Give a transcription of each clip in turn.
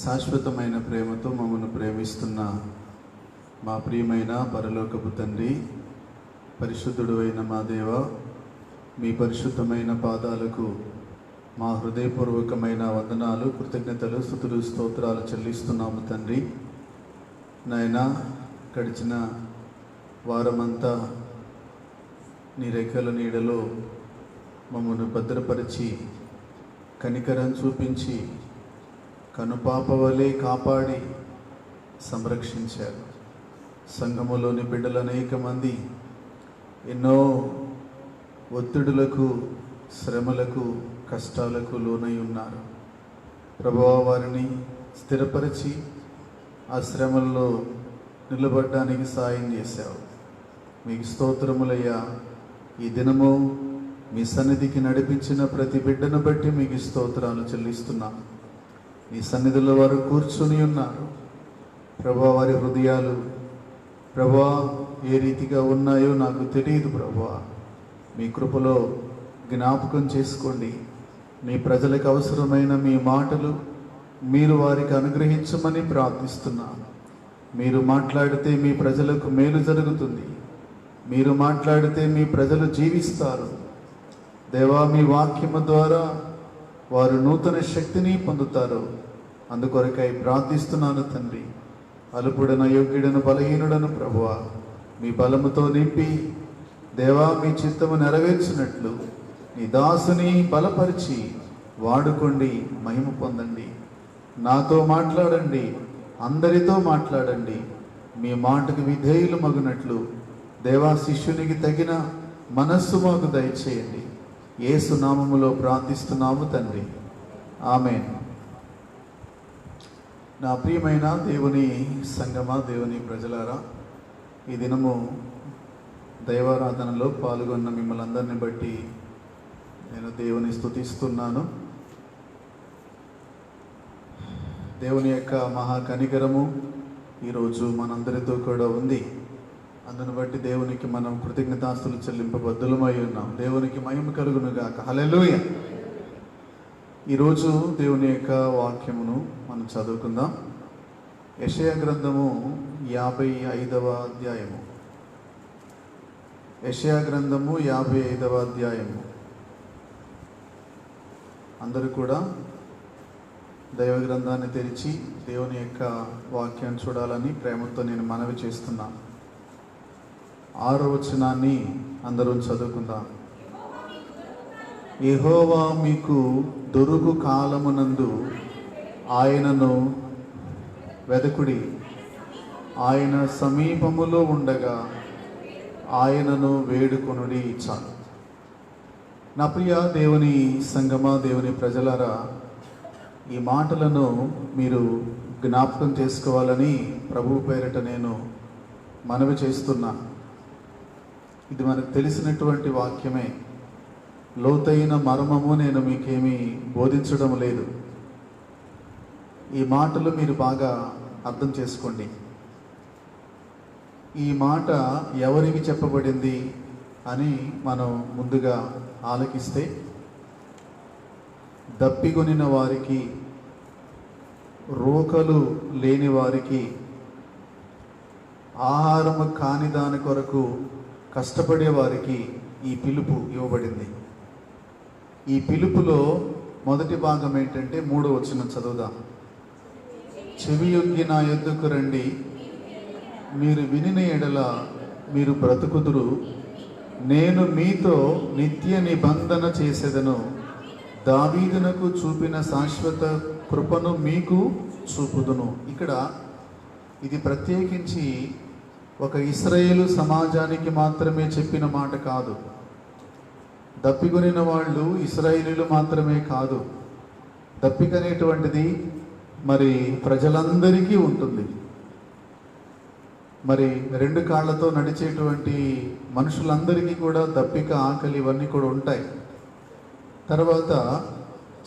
శాశ్వతమైన ప్రేమతో మమ్మల్ని ప్రేమిస్తున్న మా ప్రియమైన పరలోకపు తండ్రి, పరిశుద్ధుడు అయిన మా దేవ, మీ పరిశుద్ధమైన పాదాలకు మా హృదయపూర్వకమైన వందనాలు, కృతజ్ఞతలు, స్తుతులు, స్తోత్రాలు చెల్లిస్తున్నాము తండ్రి. నాయనా, గడిచిన వారమంతా నీ రెక్కల నీడలో మమ్మల్ని భద్రపరిచి కనికరం చూపించి కనుపాప వలె కాపాడి సంరక్షించారు. సంఘములోని బిడ్డలు అనేక మంది ఎన్నో ఒత్తిడులకు, శ్రమలకు, కష్టాలకు లోనై ఉన్నారు. ప్రభువా, వారిని స్థిరపరిచి ఆ శ్రమల్లో నిలబడడానికి సాయం చేశావు. మీకు స్తోత్రములయ్యా. ఈ దినము మీ సన్నిధికి నడిపించిన ప్రతి బిడ్డను బట్టి మీకు స్తోత్రాలు చెల్లిస్తున్నాను. ఈ సన్నిధిలో వారు కూర్చుని ఉన్నారు. ప్రభువా, వారి హృదయాలు ప్రభువా ఏ రీతిగా ఉన్నాయో నాకు తెలియదు. ప్రభువా, మీ కృపలో జ్ఞాపకం చేసుకోండి. మీ ప్రజలకు అవసరమైన మీ మాటలు మీరు వారికి అనుగ్రహించమని ప్రార్థిస్తున్నాను. మీరు మాట్లాడితే మీ ప్రజలకు మేలు జరుగుతుంది. మీరు మాట్లాడితే మీ ప్రజలు జీవిస్తారు. దేవా, మీ వాక్యము ద్వారా వారు నూతన శక్తిని పొందుతారు. అందుకొరకై ప్రార్థిస్తున్నాను తండ్రి. అల్పుడను, అయోగ్యుడను, బలహీనుడను ప్రభువా, మీ బలముతో నింపి దేవా మీ చిత్తము నెరవేర్చినట్లు నీ దాసుని బలపరిచి వాడుకోండి, మహిమ పొందండి. నాతో మాట్లాడండి, అందరితో మాట్లాడండి. మీ మాటకు విధేయులు మగునట్లు దేవా శిష్యునికి తగిన మనస్సు మాకు దయచేయండి. యేసు నామములో ప్రార్థిస్తున్నాము తండ్రి, ఆమేన్. నా ప్రియమైన దేవుని సంగమా, దేవుని ప్రజలారా, ఈ దినము దైవారాధనలో పాల్గొన్న మిమ్మల్ని అందరిని బట్టి నేను దేవుని స్తుతిస్తున్నాను. దేవుని యొక్క మహా కనికరము ఈరోజు మనందరితో కూడా ఉంది. అందును బట్టి దేవునికి మనం కృతజ్ఞతాస్తులు చెల్లింపబద్ధులమై ఉన్నాం. దేవునికి మహిమ కలుగును గాక. హల్లెలూయా. ఈరోజు దేవుని యొక్క వాక్యమును మనం చదువుకుందాం. యెషయా గ్రంథము 55వ అధ్యాయము. యెషయా గ్రంథము 55వ అధ్యాయము. అందరూ కూడా దైవ గ్రంథాన్ని తెరిచి దేవుని యొక్క వాక్యాన్ని చూడాలని ప్రేమతో నేను మనవి చేస్తున్నాను. 6వ వచనాన్ని అందరూ చదువుకుందాం. యెహోవా మీకు దొరుకు కాలమునందు ఆయనను వెదకుడి, ఆయన సమీపములో ఉండగా ఆయనను వేడుకొనుడి. చాలు. నా ప్రియ దేవుని సంగమా, దేవుని ప్రజలారా, ఈ మాటలను మీరు జ్ఞాపకం చేసుకోవాలని ప్రభు పేరిట నేను మనవి చేస్తున్నా. ఇది మనకు తెలిసినటువంటి వాక్యమే. లోతైన మర్మము నేను మీకేమీ బోధించడం లేదు. ఈ మాటలు మీరు బాగా అర్థం చేసుకోండి. ఈ మాట ఎవరికి చెప్పబడింది అని మనం ముందుగా ఆలకిస్తే, దప్పికొనిన వారికి, రోకలు లేని వారికి, ఆహారము కాని దాని కొరకు కష్టపడే వారికి ఈ పిలుపు ఇవ్వబడింది. ఈ పిలుపులో మొదటి భాగం ఏంటంటే 3వ వచనం చదువుదాం. చెవియొగ్గి నా యొద్దకు రండి, మీరు వినిన ఎడల మీరు బ్రతుకుదురు. నేను మీతో నిత్య నిబంధన చేసేదను, దావీదునకు చూపిన శాశ్వత కృపను మీకు చూపుదును. ఇక్కడ ఇది ప్రత్యేకించి ఒక ఇశ్రాయేలు సమాజానికి మాత్రమే చెప్పిన మాట కాదు. దప్పికొనిన వాళ్ళు ఇశ్రాయేలీలు మాత్రమే కాదు. దప్పిక అనేటువంటిది మరి ప్రజలందరికీ ఉంటుంది. మరి 2 కాళ్ళతో నడిచేటువంటి మనుషులందరికీ కూడా దప్పిక, ఆకలి ఇవన్నీ కూడా ఉంటాయి. తర్వాత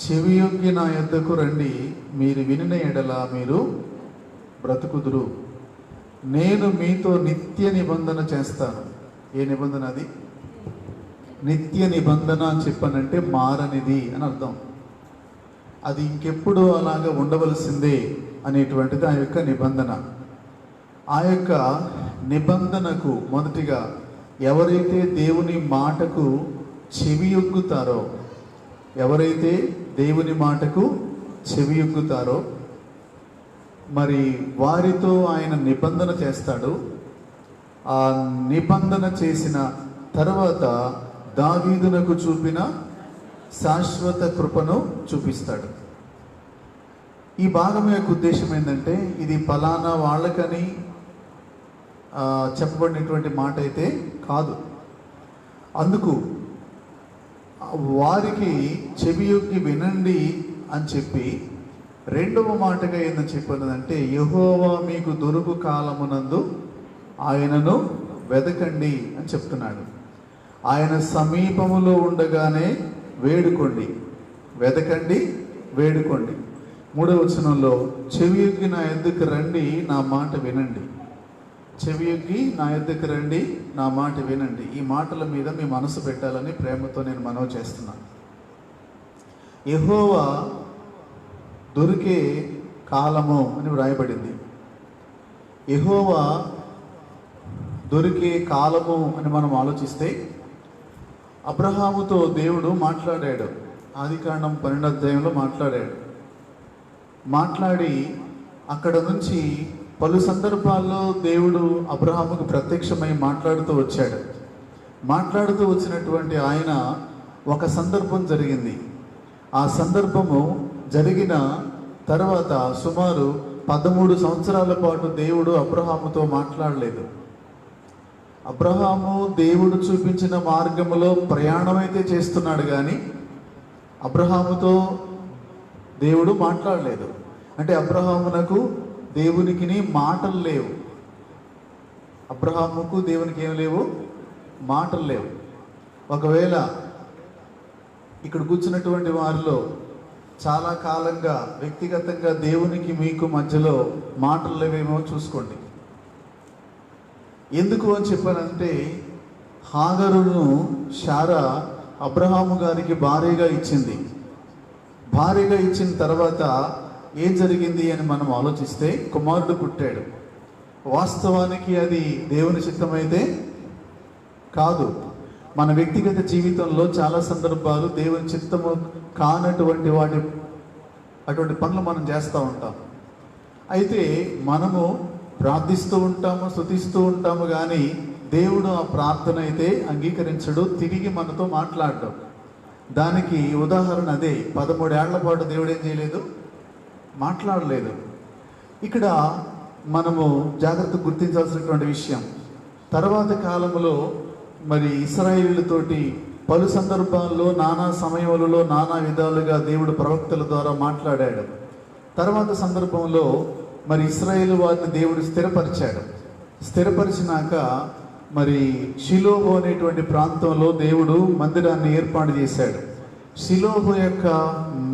చెవియొగ్గి నా యొద్దకు రండి, మీరు వినిన ఎడల మీరు బ్రతుకుదురు. నేను మీతో నిత్య నిబంధన చేస్తాను. ఏ నిబంధన అది? నిత్య నిబంధన అని చెప్పానంటే మారనిది అని అర్థం. అది ఇంకెప్పుడు అలాగా ఉండవలసిందే అనేటువంటిది ఆ యొక్క నిబంధన. ఆ యొక్క నిబంధనకు మొదటిగా ఎవరైతే దేవుని మాటకు చెవియొగ్గుతారో, ఎవరైతే దేవుని మాటకు చెవియొగ్గుతారో మరి వారితో ఆయన నిబంధన చేస్తాడు. ఆ నిబంధన చేసిన తర్వాత దావీదునకు చూపిన శాశ్వత కృపను చూపిస్తాడు. ఈ భాగం యొక్క ఉద్దేశం ఏంటంటే ఇది ఫలానా వాళ్ళకని చెప్పబడినటువంటి మాట అయితే కాదు. అందుకు వారికి చెవియొగ్గి వినండి అని చెప్పి రెండవ మాటగా ఏందని చెప్పినదంటే యెహోవా మీకు దొరుకు కాలమునందు ఆయనను వెదకండి అని చెప్తున్నాడు. ఆయన సమీపములో ఉండగానే వేడుకోండి, వెదకండి, వేడుకోండి. 3వ వచనంలో చెవియొగ్గి నా యొద్దకు రండి, నా మాట వినండి. చెవియొగ్గి నా యొద్దకు రండి, నా మాట వినండి. ఈ మాటల మీద మీ మనసు పెట్టాలని ప్రేమతో నేను మనవి చేస్తున్నాను. యెహోవా దొరికే కాలము అని వ్రాయబడింది. యెహోవా దొరికే కాలము అని మనం ఆలోచిస్తే అబ్రహాముతో దేవుడు మాట్లాడాడు. ఆదికాండం 12వ అధ్యాయంలో మాట్లాడి అక్కడ నుంచి పలు సందర్భాల్లో దేవుడు అబ్రహాముకు ప్రత్యక్షమై మాట్లాడుతూ వచ్చినటువంటి ఆయన ఒక సందర్భం జరిగింది. ఆ సందర్భము జరిగిన తర్వాత సుమారు 13 సంవత్సరాల పాటు దేవుడు అబ్రహాముతో మాట్లాడలేదు. అబ్రహాము దేవుడు చూపించిన మార్గములో ప్రయాణం అయితే చేస్తున్నాడు, కానీ అబ్రహాముతో దేవుడు మాట్లాడలేదు. అంటే అబ్రహామునకు దేవునికి మాటలు లేవు. అబ్రహాముకు దేవునికి ఏం లేవు? మాటలు లేవు. ఒకవేళ ఇక్కడ కూర్చున్నటువంటి వారిలో చాలా కాలంగా వ్యక్తిగతంగా దేవునికి మీకు మధ్యలో మాటలు లేవేమో చూసుకోండి. ఎందుకు అని చెప్పానంటే హాగరును శారా అబ్రహాము గారికి భార్యగా ఇచ్చింది. భార్యగా ఇచ్చిన తర్వాత ఏం జరిగింది అని మనం ఆలోచిస్తే కుమారుడు పుట్టాడు. వాస్తవానికి అది దేవుని చిత్తమైతే కాదు. మన వ్యక్తిగత జీవితంలో చాలా సందర్భాలు దేవుని చిత్తము కానటువంటి అటువంటి పనులు మనం చేస్తూ ఉంటాం. అయితే మనము ప్రార్థిస్తూ ఉంటాము, స్తుతిస్తూ ఉంటాము, కానీ దేవుడు ఆ ప్రార్థన అయితే అంగీకరించడు, తిరిగి మనతో మాట్లాడడం. దానికి ఉదాహరణ అదే. 13 ఏళ్ల పాటు దేవుడు ఏం చేయలేదు? మాట్లాడలేదు. ఇక్కడ మనము జాగ్రత్త గుర్తించాల్సినటువంటి విషయం, తర్వాత కాలంలో మరి ఇశ్రాయేలుతోటి పలు సందర్భాల్లో నానా సమయములలో నానా విధాలుగా దేవుడు ప్రవక్తల ద్వారా మాట్లాడాడు. తర్వాత సందర్భంలో మరి ఇశ్రాయేలు వారిని దేవుడు స్థిరపరిచినాక మరి షిలోహు అనేటువంటి ప్రాంతంలో దేవుడు మందిరాన్ని ఏర్పాటు చేశాడు. షిలోహు యొక్క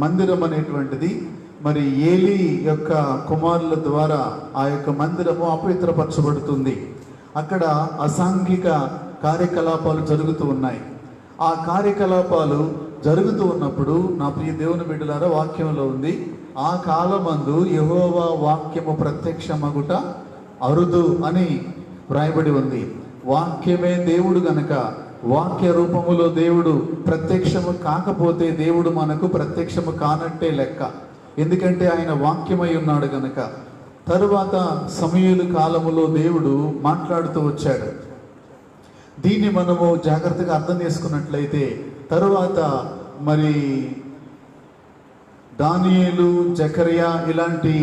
మందిరం అనేటువంటిది మరి ఏలీ యొక్క కుమారుల ద్వారా ఆ యొక్క మందిరము అపవిత్రపరచబడుతుంది. అక్కడ అసాంఘిక కార్యకలాపాలు జరుగుతూ ఉన్నాయి. ఆ కార్యకలాపాలు జరుగుతూ ఉన్నప్పుడు నా ప్రియ దేవుని బిడ్డలారా, వాక్యంలో ఉంది, ఆ కాలమందు యెహోవా వాక్యము ప్రత్యక్షమగుట అరుదు అని వ్రాయబడి ఉంది. వాక్యమే దేవుడు గనక వాక్య రూపములో దేవుడు ప్రత్యక్షము కాకపోతే దేవుడు మనకు ప్రత్యక్షము కానట్టే లెక్క. ఎందుకంటే ఆయన వాక్యమై ఉన్నాడు గనక. తరువాత సమూయేలు కాలములో దేవుడు మాట్లాడుతూ వచ్చాడు. దీన్ని మనము జాగ్రత్తగా అర్థం చేసుకున్నట్లయితే తరువాత మరి దానియేలు, జకర్యా ఇలాంటి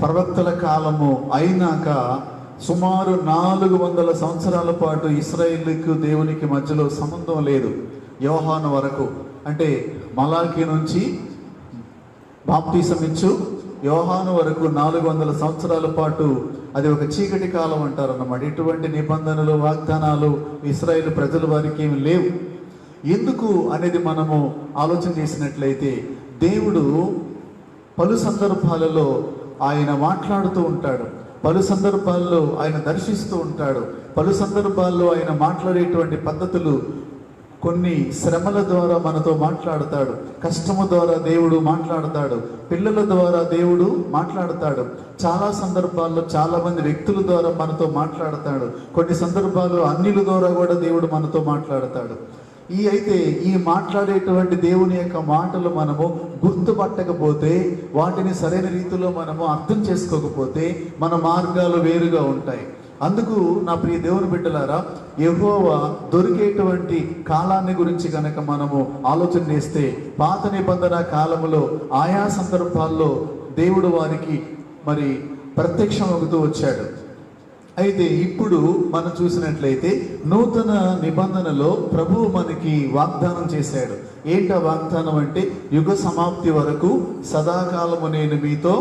ప్రవక్తల కాలము అయినాక సుమారు 400 సంవత్సరాల పాటు ఇశ్రాయేలుకు దేవునికి మధ్యలో సంబంధం లేదు. యోహాను వరకు, అంటే మలాకి నుంచి బాప్తిసం ఇచ్చు యోహాను వరకు 400 సంవత్సరాల పాటు అది ఒక చీకటి కాలం అంటారన్నమాట. ఎటువంటి నిబంధనలు, వాగ్దానాలు ఇశ్రాయేలు ప్రజల వారికి ఏమి లేవు. ఎందుకు అనేది మనము ఆలోచన చేసినట్లయితే దేవుడు పలు సందర్భాలలో ఆయన మాట్లాడుతూ ఉంటాడు, పలు సందర్భాల్లో ఆయన దర్శిస్తూ ఉంటాడు, పలు సందర్భాల్లో ఆయన మాట్లాడేటువంటి పద్ధతులు కొన్ని శ్రమల ద్వారా మనతో మాట్లాడతాడు, కష్టము ద్వారా దేవుడు మాట్లాడతాడు, పిల్లల ద్వారా దేవుడు మాట్లాడతాడు, చాలా సందర్భాల్లో చాలా మంది వ్యక్తుల ద్వారా మనతో మాట్లాడతాడు, కొన్ని సందర్భాల్లో అన్యుల ద్వారా కూడా దేవుడు మనతో మాట్లాడతాడు. ఈ మాట్లాడేటువంటి దేవుని యొక్క మాటలు మనము గుర్తుపట్టకపోతే, వాటిని సరైన రీతిలో మనము అర్థం చేసుకోకపోతే మన మార్గాలు వేరుగా ఉంటాయి. అందుకు నా ప్రియ దేవుని బిడ్డలారా, యెహోవా దొరికేటువంటి కాలాన్ని గురించి కనుక మనము ఆలోచన చేస్తే, పాత నిబంధన కాలములో ఆయా సందర్భాల్లో దేవుడు వారికి మరి ప్రత్యక్షమవుతూ వచ్చాడు. అయితే ఇప్పుడు మనం చూసినట్లయితే నూతన నిబంధనలో ప్రభువు మనకి వాగ్దానం చేశాడు. ఏంటా వాగ్దానం అంటే, యుగ సమాప్తి వరకు సదాకాలము నేను మీతో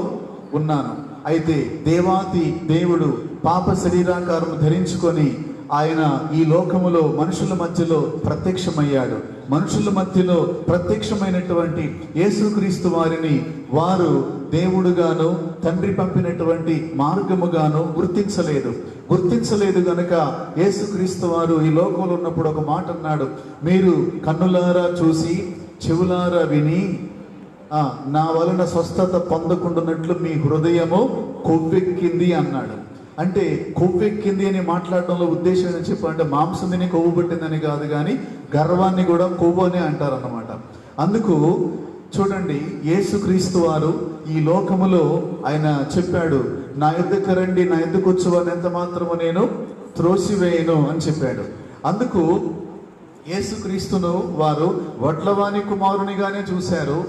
ఉన్నాను. అయితే దేవాతి దేవుడు పాప శరీరాకారం ధరించుకొని ఆయన ఈ లోకములో మనుషుల మధ్యలో ప్రత్యక్షమయ్యాడు. మనుషుల మధ్యలో ప్రత్యక్షమైనటువంటి యేసుక్రీస్తు వారిని వారు దేవుడుగాను తండ్రి పంపినటువంటి మార్గముగాను గుర్తించలేదు గనుక యేసుక్రీస్తు వారు ఈ లోకంలో ఉన్నప్పుడు ఒక మాట అన్నాడు, మీరు కన్నులారా చూసి చెవులారా విని నా వలన స్వస్థత పొందకుండానట్లు మీ హృదయము కొవ్వెక్కింది అన్నాడు. అంటే కొవ్వెక్కింది అని మాట్లాడడంలో ఉద్దేశం ఏదని చెప్పాలంటే, మాంసం తిని కొవ్వు పెట్టిందని కాదు, కానీ గర్వాన్ని కూడా కొవ్వు అని అంటారు అన్నమాట. అందుకు చూడండి, యేసుక్రీస్తు వారు ఈ లోకములో ఆయన చెప్పాడు, నా యుద్ధకు రండి, నా యుద్ధకు వచ్చేవారిని ఎంత మాత్రము నేను త్రోసివేయను అని చెప్పాడు. అందుకు యేసుక్రీస్తును వారు వడ్లవాణి కుమారునిగానే చూశారు,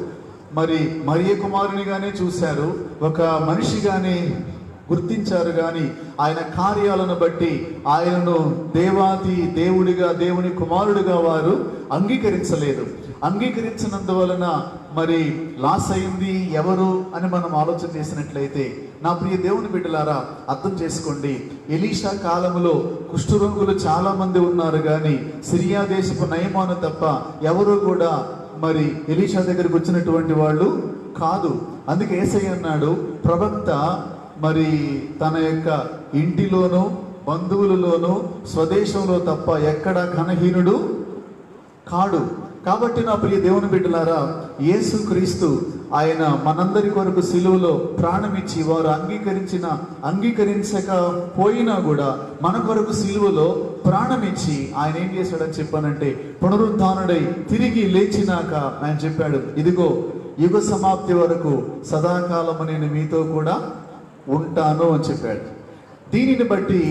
మరి మరియ కుమారునిగానే చూశారు, ఒక మనిషిగానే గుర్తించారు. కానీ ఆయన కార్యాలను బట్టి ఆయనను దేవుడిగా దేవుని కుమారుడిగా వారు అంగీకరించినందువలన మరి లాస్ అయింది ఎవరు అని మనం ఆలోచన చేసినట్లయితే, నా ప్రియ దేవుని బిడ్డలారా అర్థం చేసుకోండి, ఎలీషా కాలంలో కుష్ఠరోగులు చాలా మంది ఉన్నారు, కానీ సిరియా దేశపు నయమాను తప్ప ఎవరు కూడా మరి ఎలీషా దగ్గరికి వచ్చినటువంటి వాళ్ళు కాదు. అందుకే యేసయ్య అన్నాడు, ప్రవక్త మరి తన యొక్క ఇంటిలోనూ బంధువులలోనూ స్వదేశంలో తప్ప ఎక్కడ ఘనహీనుడు కాడు. కాబట్టి నా ప్రియ దేవుని బిడ్డలారా, యేసుక్రీస్తు ఆయన మనందరి కొరకు సిలువలో ప్రాణమిచ్చి, వారు అంగీకరించకపోయినా కూడా మన కొరకు సిలువలో ప్రాణమిచ్చి ఆయన ఏం చేశాడని చెప్పానంటే, పునరుద్ధానుడై తిరిగి లేచినాక ఆయన చెప్పాడు, ఇదిగో యుగ సమాప్తి వరకు సదాకాలము నేను మీతో కూడా ఉంటాను అని చెప్పాడు. దీనిని బట్టి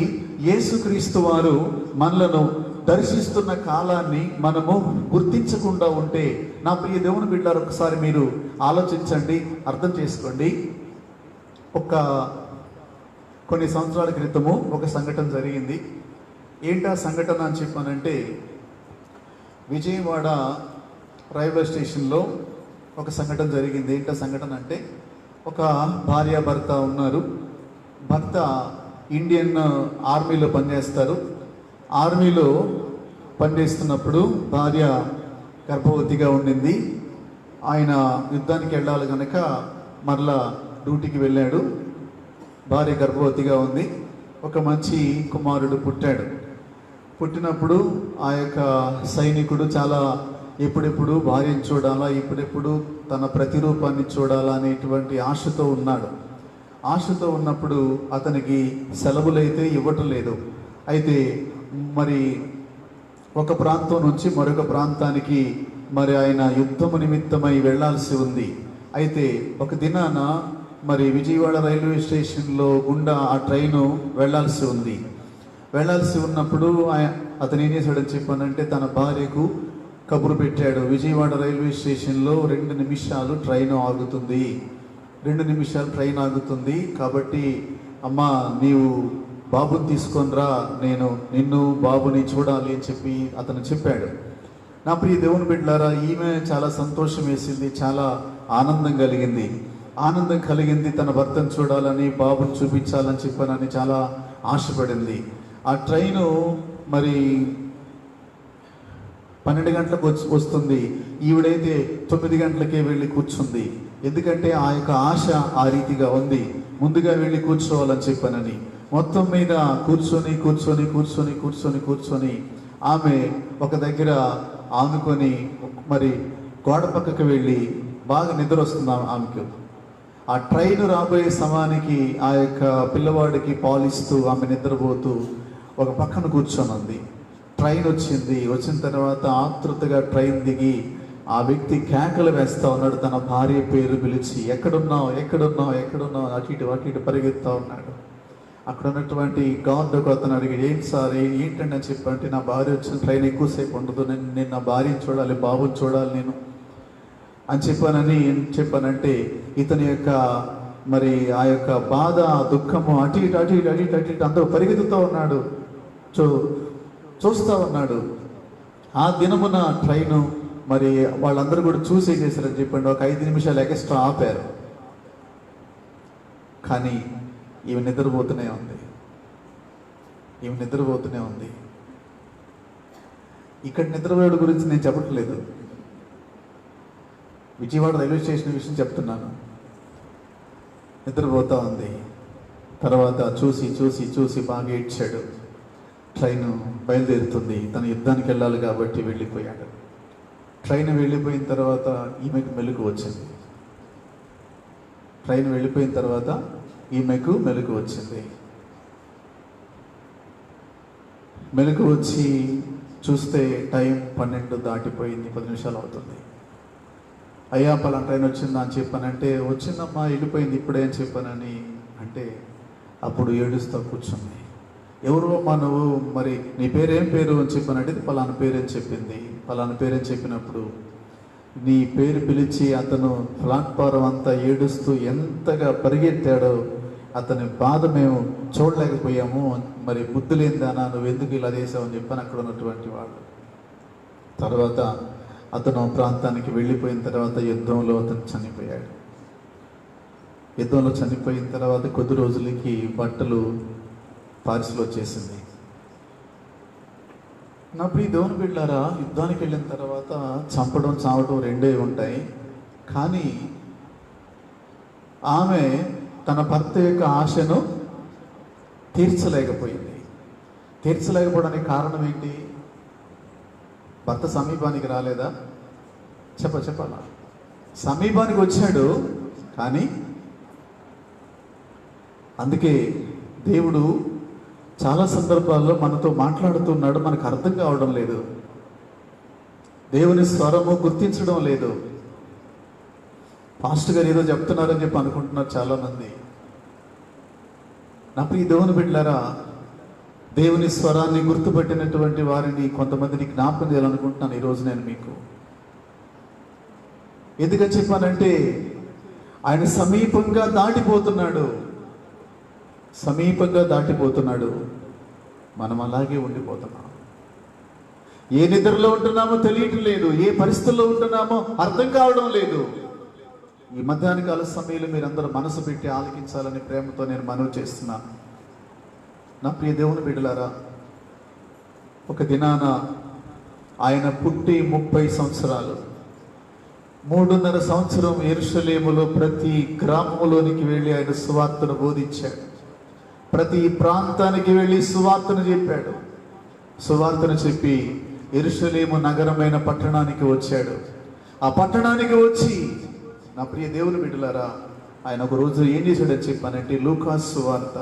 యేసుక్రీస్తు వారు మనలను దర్శిస్తున్న కాలాన్ని మనము గుర్తించకుండా ఉంటే, నా ప్రియ దేవుని బిడ్డలారా, ఒకసారి మీరు ఆలోచించండి, అర్థం చేసుకోండి. కొన్ని సంవత్సరాల క్రితము ఒక సంఘటన జరిగింది. ఏంటా సంఘటన అని చెప్పానంటే, విజయవాడ రైల్వే స్టేషన్లో ఒక సంఘటన జరిగింది. ఏంటా సంఘటన అంటే, ఒక భార్యాభర్త ఉన్నారు. భర్త ఇండియన్ ఆర్మీలో పనిచేస్తారు. ఆర్మీలో పనిచేస్తున్నప్పుడు భార్య గర్భవతిగా ఉండింది. ఆయన యుద్ధానికి వెళ్ళాలి కనుక మరలా డ్యూటీకి వెళ్ళాడు. భార్య గర్భవతిగా ఉంది. ఒక మంచి కుమారుడు పుట్టాడు. పుట్టినప్పుడు ఆ యొక్క సైనికుడు చాలా ఎప్పుడెప్పుడు భార్యను చూడాలా, ఎప్పుడెప్పుడు తన ప్రతిరూపాన్ని చూడాలా అనేటువంటి ఆశతో ఉన్నాడు. ఆశతో ఉన్నప్పుడు అతనికి సెలవులైతే ఇవ్వటం లేదు. అయితే మరి ఒక ప్రాంతం నుంచి మరొక ప్రాంతానికి మరి ఆయన యుద్ధము నిమిత్తమై వెళ్లాల్సి ఉంది. అయితే ఒక దినాన మరి విజయవాడ రైల్వే స్టేషన్లో గుండా ఆ ట్రైను వెళ్లాల్సి ఉన్నప్పుడు అతను ఏం చేశాడని చెప్పానంటే, తన భార్యకు కబురు పెట్టాడు, విజయవాడ రైల్వే స్టేషన్లో 2 నిమిషాలు ట్రైన్ ఆగుతుంది, కాబట్టి అమ్మా నీవు బాబుని తీసుకొని రా, నేను నిన్ను బాబుని చూడాలి అని చెప్పి అతను చెప్పాడు. నా ప్రియ దేవుని బిడ్డలారా, ఈమె చాలా సంతోషం వేసింది, చాలా ఆనందం కలిగింది. తన భర్తను చూడాలని, బాబుని చూపించాలని చెప్పానని చాలా ఆశపడింది. ఆ ట్రైను మరి 12 గంటలకు వస్తుంది. ఈవిడైతే 9 గంటలకే వెళ్ళి కూర్చుంది. ఎందుకంటే ఆ యొక్క ఆశ ఆ రీతిగా ఉంది, ముందుగా వెళ్ళి కూర్చోవాలని చెప్పానని. మొత్తం మీద కూర్చొని ఆమె ఒక దగ్గర ఆనుకొని మరి గోడ పక్కకు వెళ్ళి బాగా నిద్ర వస్తుంది ఆమెకు. ఆ ట్రైన్ రాబోయే సమయానికి ఆ యొక్క పిల్లవాడికి పాలిస్తూ ఆమె నిద్రపోతూ ఒక పక్కన కూర్చొని ఉంది. ట్రైన్ వచ్చింది. వచ్చిన తర్వాత ఆతృతగా ట్రైన్ దిగి ఆ వ్యక్తి కేకలు వేస్తూ ఉన్నాడు. తన భార్య పేరు పిలిచి, ఎక్కడున్నావు ఎక్కడున్నావు ఎక్కడున్నావు, అటు ఇటు పరిగెత్తా ఉన్నాడు. అక్కడ ఉన్నటువంటి గార్డ్ ఒక అతను అడిగాడు, ఏంటి సార్ ఏంటండి అని చెప్పంటే, నా భార్య వచ్చిన ట్రైన్ ఎక్కువసేపు ఉండదు, నేను నా భార్యను చూడాలి, బాబుని చూడాలి నేను అని చెప్పానంటే ఇతని యొక్క మరి ఆ యొక్క బాధ దుఃఖము అటు ఇటు అందరూ పరిగెత్తుతూ ఉన్నాడు, చూస్తూ ఉన్నాడు. ఆ దినమున ట్రైను మరి వాళ్ళందరూ కూడా చూసి ఏం చేశారని చెప్పండి, ఒక 5 నిమిషాలు ఎక్స్ట్రా ఆపారు. కానీ ఈమె నిద్రపోతూనే ఉంది. ఇక్కడ నిద్రపోయేడు గురించి నేను చెప్పట్లేదు, విజయవాడ రైల్వే స్టేషన్ విషయం చెప్తున్నాను. నిద్రపోతూ ఉంది. తర్వాత చూసి బాగా ఏడ్చాడు. ట్రైన్ బయలుదేరుతుంది, తను యుద్ధానికి వెళ్ళాలి కాబట్టి వెళ్ళిపోయాడు. ట్రైన్ వెళ్ళిపోయిన తర్వాత ఈమెకు మెలకు వచ్చింది. మెలకు వచ్చి చూస్తే టైం 12 దాటిపోయింది, 10 నిమిషాలు అవుతుంది. అయ్యా పలానా ట్రైన్ వచ్చిందా అని చెప్పానంటే, వచ్చిందమ్మా వెళ్ళిపోయింది ఇప్పుడే అని చెప్పానని అంటే, అప్పుడు ఏడుస్తూ కూర్చుంది. ఎవరు అమ్మా నువ్వు, మరి నీ పేరేం పేరు అని చెప్పానంటే, పలానా పేరేం చెప్పింది. పలానా పేరేం చెప్పినప్పుడు నీ పేరు పిలిచి అతను ప్లాట్ఫారం అంతా ఏడుస్తూ ఎంతగా పరిగెత్తాడో అతని బాధ మేము చూడలేకపోయాము. మరి బుద్ధి లేనిదానా నువ్వు ఎందుకు ఇలా చేసావు అని చెప్పాను అక్కడ ఉన్నటువంటి వాళ్ళు. తర్వాత అతను ప్రాంతానికి వెళ్ళిపోయిన తర్వాత యుద్ధంలో అతను చనిపోయాడు. యుద్ధంలో చనిపోయిన తర్వాత కొద్ది రోజులకి బట్టలు పార్సిల్ వచ్చేసింది. నా ప్రియ దేవుని బిడ్డలారా, యుద్ధానికి వెళ్ళిన తర్వాత చంపడం చావడం రెండే ఉంటాయి. కానీ ఆమె తన భర్త యొక్క ఆశను తీర్చలేకపోవడానికి కారణం ఏంటి? భర్త సమీపానికి రాలేదా? చెప్పాలా? సమీపానికి వచ్చాడు, కానీ అందుకే దేవుడు చాలా సందర్భాల్లో మనతో మాట్లాడుతున్నాడు, మనకు అర్థం కావడం లేదు, దేవుని స్వరము గుర్తించడం లేదు. పాస్టర్ గారు ఏదో చెప్తున్నారని చెప్పి అనుకుంటున్నారు చాలామంది. నా ప్రియ దేవుని బిడ్డలారా, దేవుని స్వరాన్ని గుర్తుపట్టినటువంటి వారిని కొంతమందిని జ్ఞాపకం చేయాలనుకుంటున్నాను ఈరోజు నేను మీకు. ఎందుకని చెప్పానంటే, ఆయన సమీపంగా దాటిపోతున్నాడు. మనం అలాగే ఉండిపోతున్నాం. ఏ నిద్రలో ఉంటున్నామో తెలియటం లేదు, ఏ పరిస్థితుల్లో ఉంటున్నామో అర్థం కావడం లేదు. ఈ మధ్యాహ్న కాల సమయంలో మీరందరూ మనసు పెట్టి ఆలకించాలని ప్రేమతో నేను మనవి చేస్తున్నాను. నా ప్రియ దేవుని బిడ్డలారా, ఒక దినాన ఆయన పుట్టి 30 సంవత్సరాలు, 3.5 సంవత్సరం యెరూషలేములో ప్రతి గ్రామంలోనికి వెళ్ళి ఆయన సువార్తను బోధించాడు. ప్రతి ప్రాంతానికి వెళ్ళి సువార్తను చెప్పాడు. సువార్తను చెప్పి యెరూషలేము నగరమైన పట్టణానికి వచ్చాడు. ఆ పట్టణానికి వచ్చి నా ప్రియ దేవుని బిడ్డలారా, ఆయన ఒక రోజు ఏం చేశాడని చెప్పానంటే, లూకాసు సువార్త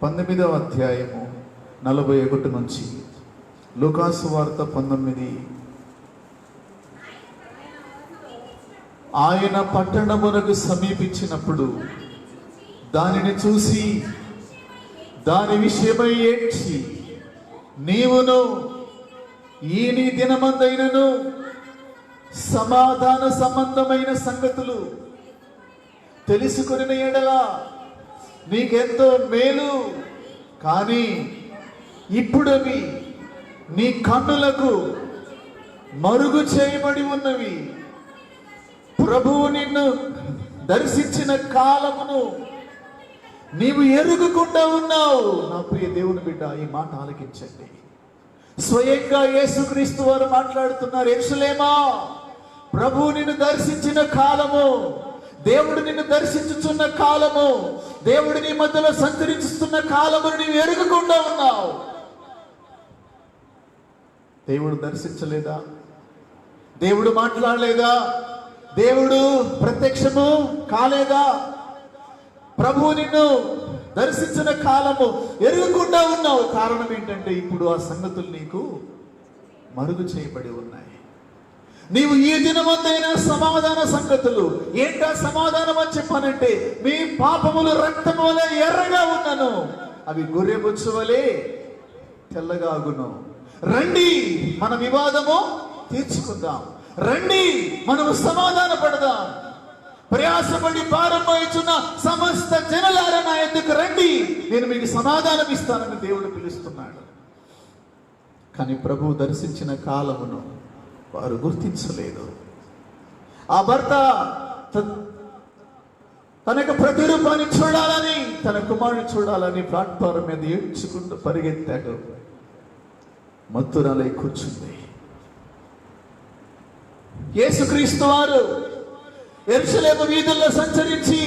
19వ అధ్యాయము 41 నుంచి. లూకాసు వార్త 19. ఆయన పట్టణమునకు సమీపించినప్పుడు దానిని చూసి దాని విషయమై ఏడ్చి, నీవును ఈ నీ దినమందైనను సమాధాన సంబంధమైన సంగతులు తెలుసుకొనిన ఎడల నీకెంతో మేలు, కానీ ఇప్పుడవి నీ కన్నులకు మరుగు చేయబడి ఉన్నవి. ప్రభువు నిన్ను దర్శించిన కాలమును నీవు ఎరుగుకుండా ఉన్నావు. నా ప్రియ దేవుని బిడ్డ, ఈ మాట ఆలకించండి. స్వయంగా యేసుక్రీస్తు వారు మాట్లాడుతున్నారు. యెరూషలేమా, ప్రభువు నిన్ను దర్శించిన కాలము, దేవుడు నిన్ను దర్శించుచున్న కాలము, దేవుడు నీ మధ్యలో సంచరిస్తున్న కాలమును నీవు ఎరుగుకుండా ఉన్నావు. దేవుడు దర్శించలేదా? దేవుడు మాట్లాడలేదా? దేవుడు ప్రత్యక్షము కాలేదా? ప్రభువు నిన్ను దర్శించిన కాలము ఎరుగుకుండా ఉన్నావు. కారణం ఏంటంటే ఇప్పుడు ఆ సంగతులు నీకు మరుగు చేయబడి ఉన్నాయి. నీవు ఈ దినమందైనా సమాధాన సంగతులు ఏంటా సమాధానం అని చెప్పానంటే, మీ పాపములు రక్తము వలె ఎర్రగా ఉన్నను, అవి గొర్రె బొచ్చు వలె తెల్లగా అగును. రండి మన వివాదము తీర్చుకుందాం, రండి మనము సమాధాన పడదాం. ప్రయాసపడి భారం వహించున్న సమస్త జనులారా నా యొద్దకు రండి, నేను మీకు సమాధానం ఇస్తానని దేవుడు పిలుస్తున్నాడు. కానీ ప్రభువు దర్శించిన కాలమును వారు గుర్తించలేదు. ఆ భర్త తనకు ప్రతిరూపాన్ని చూడాలని, తన కుమారుని చూడాలని ప్లాట్ఫారం మీద ఏడ్చుకుంటూ పరిగెత్తాడు. మత్తురాలై కూర్చుంది. యేసుక్రీస్తు వారు యెరూషలేము వీధుల్లో సంచరించి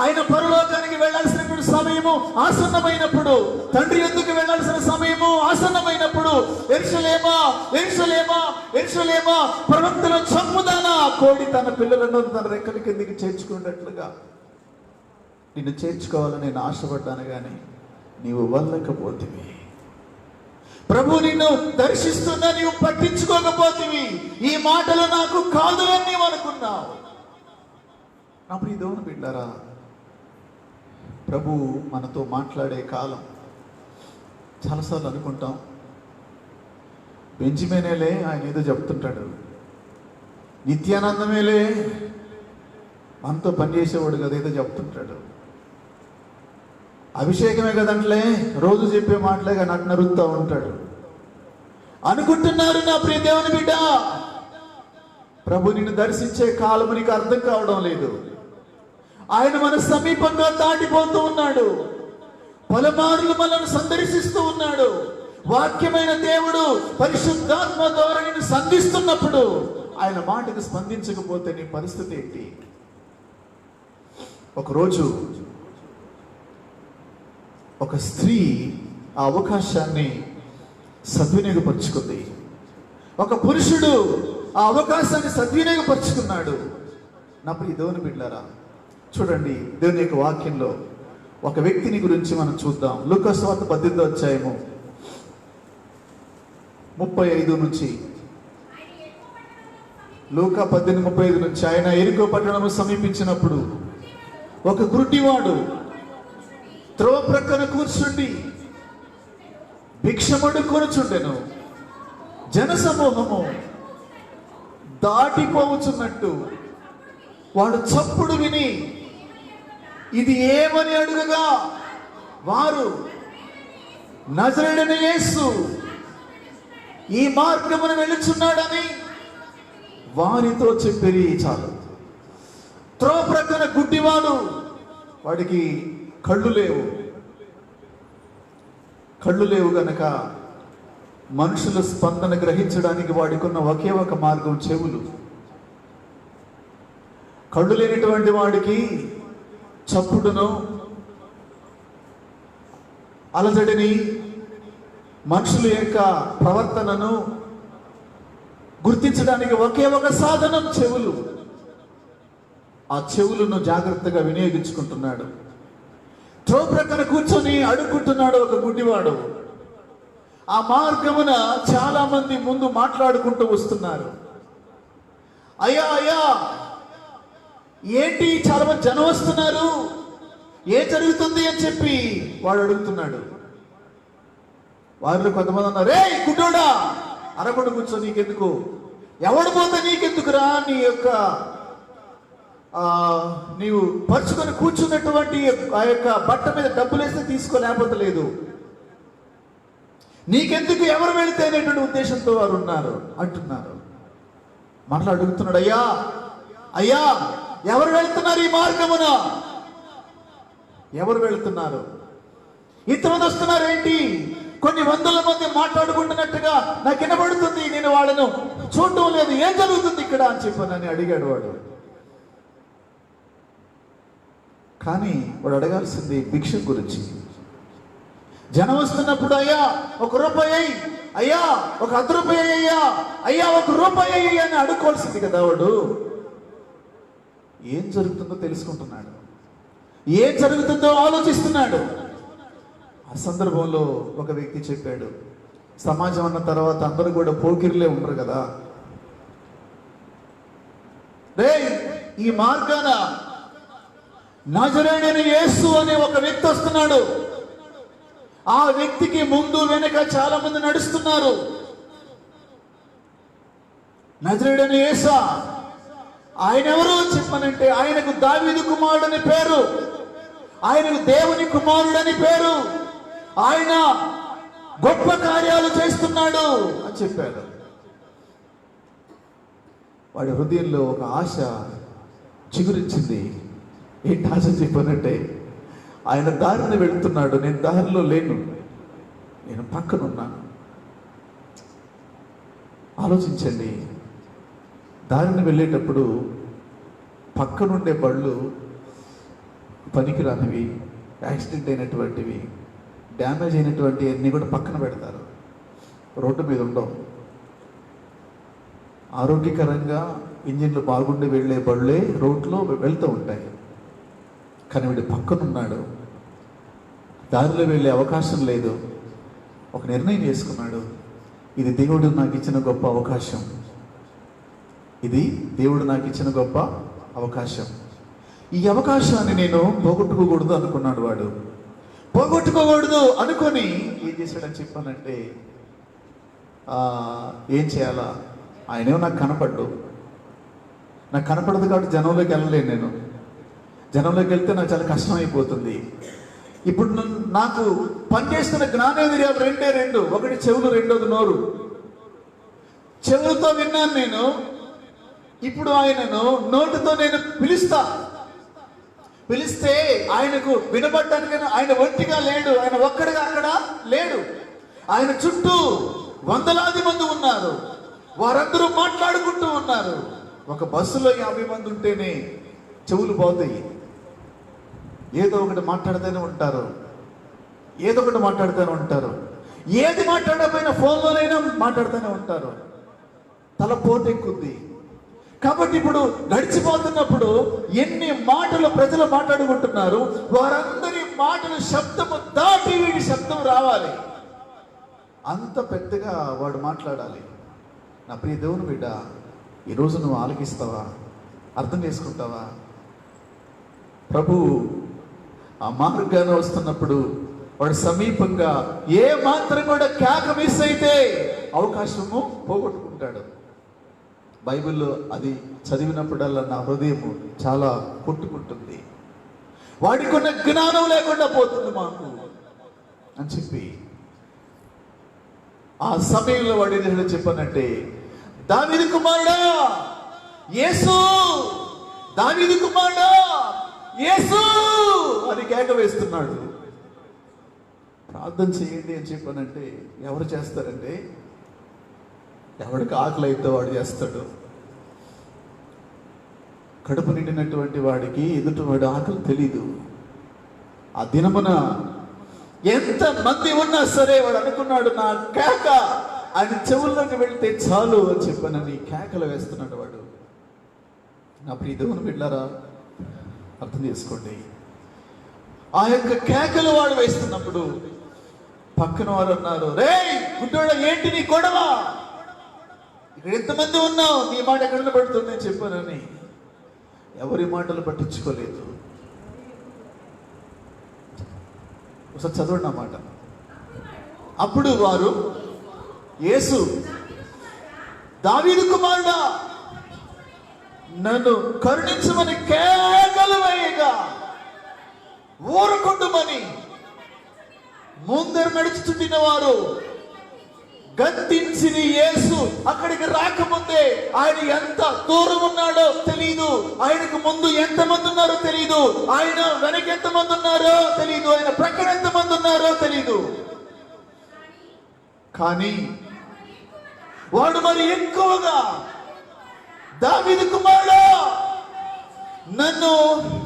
ఆయన పరలోకానికి వెళ్లాల్సినప్పుడు సమయము ఆసన్నమైనప్పుడు, తండ్రి యొద్దకు వెళ్లాల్సిన సమయము ఆసన్నమైనప్పుడు, యెరూషలేమా యెరూషలేమా యెరూషలేమా ప్రవక్తల చంపుదానా, కోడి తన పిల్లలను తన రెక్కల కిందికి చేర్చుకున్నట్లుగా నిన్ను చేర్చుకోవాలని నేను ఆశపడ్డాను, కానీ నీవు వల్లకపోతివి. ప్రభు నిన్ను దర్శిస్తున్నా నీవు పట్టించుకోకపోతివి. ఈ మాటలు నాకు కాదు అని నీవు అనుకున్నావు. అప్పుడు ఈ దేవుని బిడ్డారా, ప్రభు మనతో మాట్లాడే కాలం. చాలాసార్లు అనుకుంటాం, బెంజమినేలే ఆయన ఏదో చెప్తుంటాడు, నిత్యానందమేలే మనతో పనిచేసేవాడు కదా ఏదో చెప్తుంటాడు, అభిషేకమే కదంట్లే రోజు చెప్పే మాటలేగా నాకు నరుస్తూ ఉంటాడు అనుకుంటున్నారు. నా ప్రియ దేవుని బిడ్డ, ప్రభు నిన్ను దర్శించే కాలము నీకు అర్థం కావడం లేదు. ఆయన మన సమీపంగా దాటిపోతూ ఉన్నాడు. పలుమార్లు మనల్ని సందర్శిస్తూ ఉన్నాడు. వాక్యమైన దేవుడు పరిశుద్ధాత్మ ద్వారా నిన్ను సంధిస్తున్నప్పుడు ఆయన మాటకు స్పందించకపోతే నీ పరిస్థితి ఏంటి? ఒకరోజు ఒక స్త్రీ ఆ అవకాశాన్ని సద్వినియోగపరుచుకుంది. ఒక పురుషుడు ఆ అవకాశాన్ని సద్వినియోగపరుచుకున్నాడు. నా ప్రియ దేవుని బిడ్డలారా, చూడండి దేవుని యొక్క వాక్యంలో ఒక వ్యక్తిని గురించి మనం చూద్దాం. లూకా సువార్త 18వ అధ్యాయము 35 నుంచి, లూకా 18:35 నుంచి, ఆయన ఎరికో పట్టణము సమీపించినప్పుడు ఒక గుడ్డివాడు త్రోవ ప్రక్కన కూర్చుండి భిక్షమడుకొనుచుండెను. జనసమూహము దాటిపోవచ్చున్నట్టు వాడు చప్పుడు విని ఇది ఏమని అడుగగా, వారు నజరేయుడైన యేసు ఈ మార్గమును వెళ్ళుచున్నాడని వారితో చెప్పిరి. చాలు. త్రోవ ప్రక్కన గుడ్డివాడు, వాడికి కళ్ళు లేవు గనక మనుషుల స్పందన గ్రహించడానికి వాడికున్న ఒకే ఒక మార్గం చెవులు. కళ్ళు లేనటువంటి వాడికి చప్పుడును, అలజడిని, మనుషుల యొక్క ప్రవర్తనను గుర్తించడానికి ఒకే ఒక సాధనం చెవులు. ఆ చెవులను జాగ్రత్తగా వినియోగించుకుంటున్నాడు. త్రోవ ప్రక్కన కూర్చొని అడుక్కుంటున్నాడు ఒక గుడ్డివాడు. ఆ మార్గమున చాలా మంది ముందు మాట్లాడుకుంటూ వస్తున్నారు. అయ్యా అయ్యా, ఏంటి చాలా మంది జనం వస్తున్నారు, ఏం జరుగుతుంది అని చెప్పి వాడు అడుగుతున్నాడు. వారిలో కొంతమంది అన్నారు, రే గుడ్డోడా, అరకుండా కూర్చో, నీకెందుకు, ఎవడు పోతే నీకెందుకురా, నీ యొక్క నీవు పరుచుకొని కూర్చున్నటువంటి ఆ యొక్క బట్ట మీద డబ్బులు వేస్తే తీసుకో, లేకపోతే లేదు, నీకెందుకు, ఎవరు వెళితే అనేటువంటి ఉద్దేశంతో వారు అంటున్నారు. మరలా అడుగుతున్నాడు, అయ్యా అయ్యా, ఎవరు వెళ్తున్నారు ఈ మార్గమున, ఎవరు వెళ్తున్నారు, ఇంతమంది వస్తున్నారు ఏంటి, కొన్ని వందల మంది మాట్లాడుకుంటున్నట్టుగా నాకు వినబడుతుంది, నేను వాళ్ళను చూడటం లేదు, ఏం జరుగుతుంది ఇక్కడ అని చెప్పని అడిగాడు వాడు. కానీ వాడు అడగాల్సింది భిక్ష గురించి. జనం వస్తున్నప్పుడు అయ్యా 1 రూపాయి అయ్యి, అయ్యా 1 రూపాయి అయ్యా, అయ్యా 1 రూపాయి అయ్యి అని అడుక్కోవాల్సింది కదా వాడు. ఏం జరుగుతుందో తెలుసుకుంటున్నాడు, ఏం జరుగుతుందో ఆలోచిస్తున్నాడు. ఆ సందర్భంలో ఒక వ్యక్తి చెప్పాడు, సమాజం అన్న తర్వాత అందరూ కూడా పోకిరిలే ఉండరు కదా. ఈ మార్గాన నజరేయుడైన యేసు అనే ఒక వ్యక్తి వస్తున్నాడు. ఆ వ్యక్తికి ముందు వెనక చాలా మంది నడుస్తున్నారు. నజరేయుడైన యేసు ఆయన ఎవరు చెప్పనంటే, ఆయనకు దావీదు కుమారుడని పేరు, ఆయనకు దేవుని కుమారుడని పేరు, ఆయన గొప్ప కార్యాలు చేస్తున్నాడు అని చెప్పాడు. వాడి హృదయంలో ఒక ఆశ చిగురించింది. ఏంటి ఆశ చెప్పానంటే, ఆయన దారిని వెళుతున్నాడు, నేను దారిలో లేను, నేను పక్కనున్నాను. ఆలోచించండి, దారిని వెళ్ళేటప్పుడు పక్కనుండే బళ్ళు పనికిరానివి, యాక్సిడెంట్ అయినటువంటివి, డ్యామేజ్ అయినటువంటి అన్నీ కూడా పక్కన పెడతారు, రోడ్డు మీద ఉండవు. ఆరోగ్యకరంగా ఇంజిన్లు బాగుండి వెళ్ళే బళ్ళే రోడ్లో వెళ్తూ ఉంటాయి. కానీ వీడు పక్కనున్నాడు, దారిలో వెళ్ళే అవకాశం లేదు. ఒక నిర్ణయం చేసుకున్నాడు, ఇది దేవుడు నాకు ఇచ్చిన గొప్ప అవకాశం, ఇది దేవుడు నాకు ఇచ్చిన గొప్ప అవకాశం, ఈ అవకాశాన్ని నేను పోగొట్టుకోకూడదు అనుకున్నాడు. వాడు పోగొట్టుకోకూడదు అనుకొని ఏం చేశాడని చెప్పానంటే, ఏం చేయాలా, ఆయనేమో నాకు కనపడ్డు, నాకు కనపడదు కాబట్టి జనంలోకి వెళ్ళలేను. నేను జనంలోకి వెళ్తే నాకు చాలా కష్టం అయిపోతుంది. ఇప్పుడు నాకు పనిచేస్తున్న జ్ఞానేంద్రియాలు రెండు, ఒకటి చెవులు, రెండోది నోరు. చెవులతో విన్నాను నేను, ఇప్పుడు ఆయనను నోటితో నేను పిలిస్తే ఆయనకు వినబడ్డానికి ఆయన ఒంటిగా లేడు, ఆయన ఒక్కడిగా అక్కడ లేడు. ఆయన చుట్టూ వందలాది మంది ఉన్నారు, వారందరూ మాట్లాడుకుంటూ ఉన్నారు. ఒక బస్సులో 50 మంది ఉంటేనే చెవులు పోతాయి. ఏదో ఒకటి మాట్లాడుతూనే ఉంటారు, ఏదో ఒకటి మాట్లాడుతూనే ఉంటారు. ఏది మాట్లాడకపోయినా ఫోన్లోనైనా మాట్లాడుతూనే ఉంటారు. తల పోటెక్కుద్ది. కాబట్టి ఇప్పుడు గడిచిపోతున్నప్పుడు ఎన్ని మాటలు ప్రజలు మాట్లాడుకుంటున్నారు, వారందరి మాటలు శబ్దము దాటి వీడి శబ్దం రావాలి. అంత పెద్దగా వాడు మాట్లాడాలి. నా ప్రియ దేవుని బిడ్డ, ఈరోజు నువ్వు ఆలకిస్తావా, అర్థం చేసుకుంటావా? ప్రభు ఆ మార్గాన వస్తున్నప్పుడు వాడు సమీపంగా ఏ మాత్రం కూడా కేక మిస్ అయితే అవకాశము పోగొట్టుకుంటాడు. బైబిల్లో అది చదివినప్పుడల్లా నా హృదయము చాలా కొట్టుకుంటుంది. వాడికి ఉన్న జ్ఞానం లేకుండా పోతుంది మాకు అని చెప్పి ఆ సమయంలో వాడు ఏదో చెప్పానంటే, దావీదు కుమారుడా యేసు, దావీదు కుమారుడా యేసు అని కేక వేస్తున్నాడు. ప్రార్థన చేయండి అని చెప్పానంటే ఎవరు చేస్తారంటే, ఎవడికి ఆకలి అయితే వాడు చేస్తాడు. కడుపు నిండినటువంటి వాడికి ఎదుటి వాడి ఆకలి తెలీదు. ఆ దినమున ఎంత మంది ఉన్నా సరే వాడు అనుకున్నాడు, నా కేక ఆయన చెవుల్లోకి వెళ్తే చాలు అని చెప్పానని కేకలు వేస్తున్నాడు వాడు. నా ప్రియ దేవుని బిడ్డలారా, అర్థం చేసుకోండి. ఆ యొక్క కేకలు వాడు వేస్తున్నప్పుడు పక్కన వారు అన్నారు, రే గుడ్డోడా ఏంటి నీ గొడవ, ఇక్కడ ఎంతమంది ఉన్నావు, నీ మాట ఎక్కడ పడుతుంది అని చెప్పానని ఎవరి మాటలు పట్టించుకోలేదు. ఒకసారి చదవండి నా మాట. అప్పుడు వారు, యేసు, దావీదు కుమారుడా నన్ను కరుణించమని కేకలు వేయగా ఊరకుండుమని ముందర నడుచుచుండిన వారు గద్దించిన యేసు అక్కడికి రాకముందే ఆయన ఎంత దూరం ఉన్నాడో తెలియదు, ఆయనకు ముందు ఎంతమంది ఉన్నారో తెలియదు, ఆయన వెనక ఎంతమంది ఉన్నారో తెలియదు, ఆయన ప్రక్కన ఎంతమంది ఉన్నారో తెలియదు. కానీ వాడు మరి ఎక్కువగా దావీదు కుమారుడా నన్ను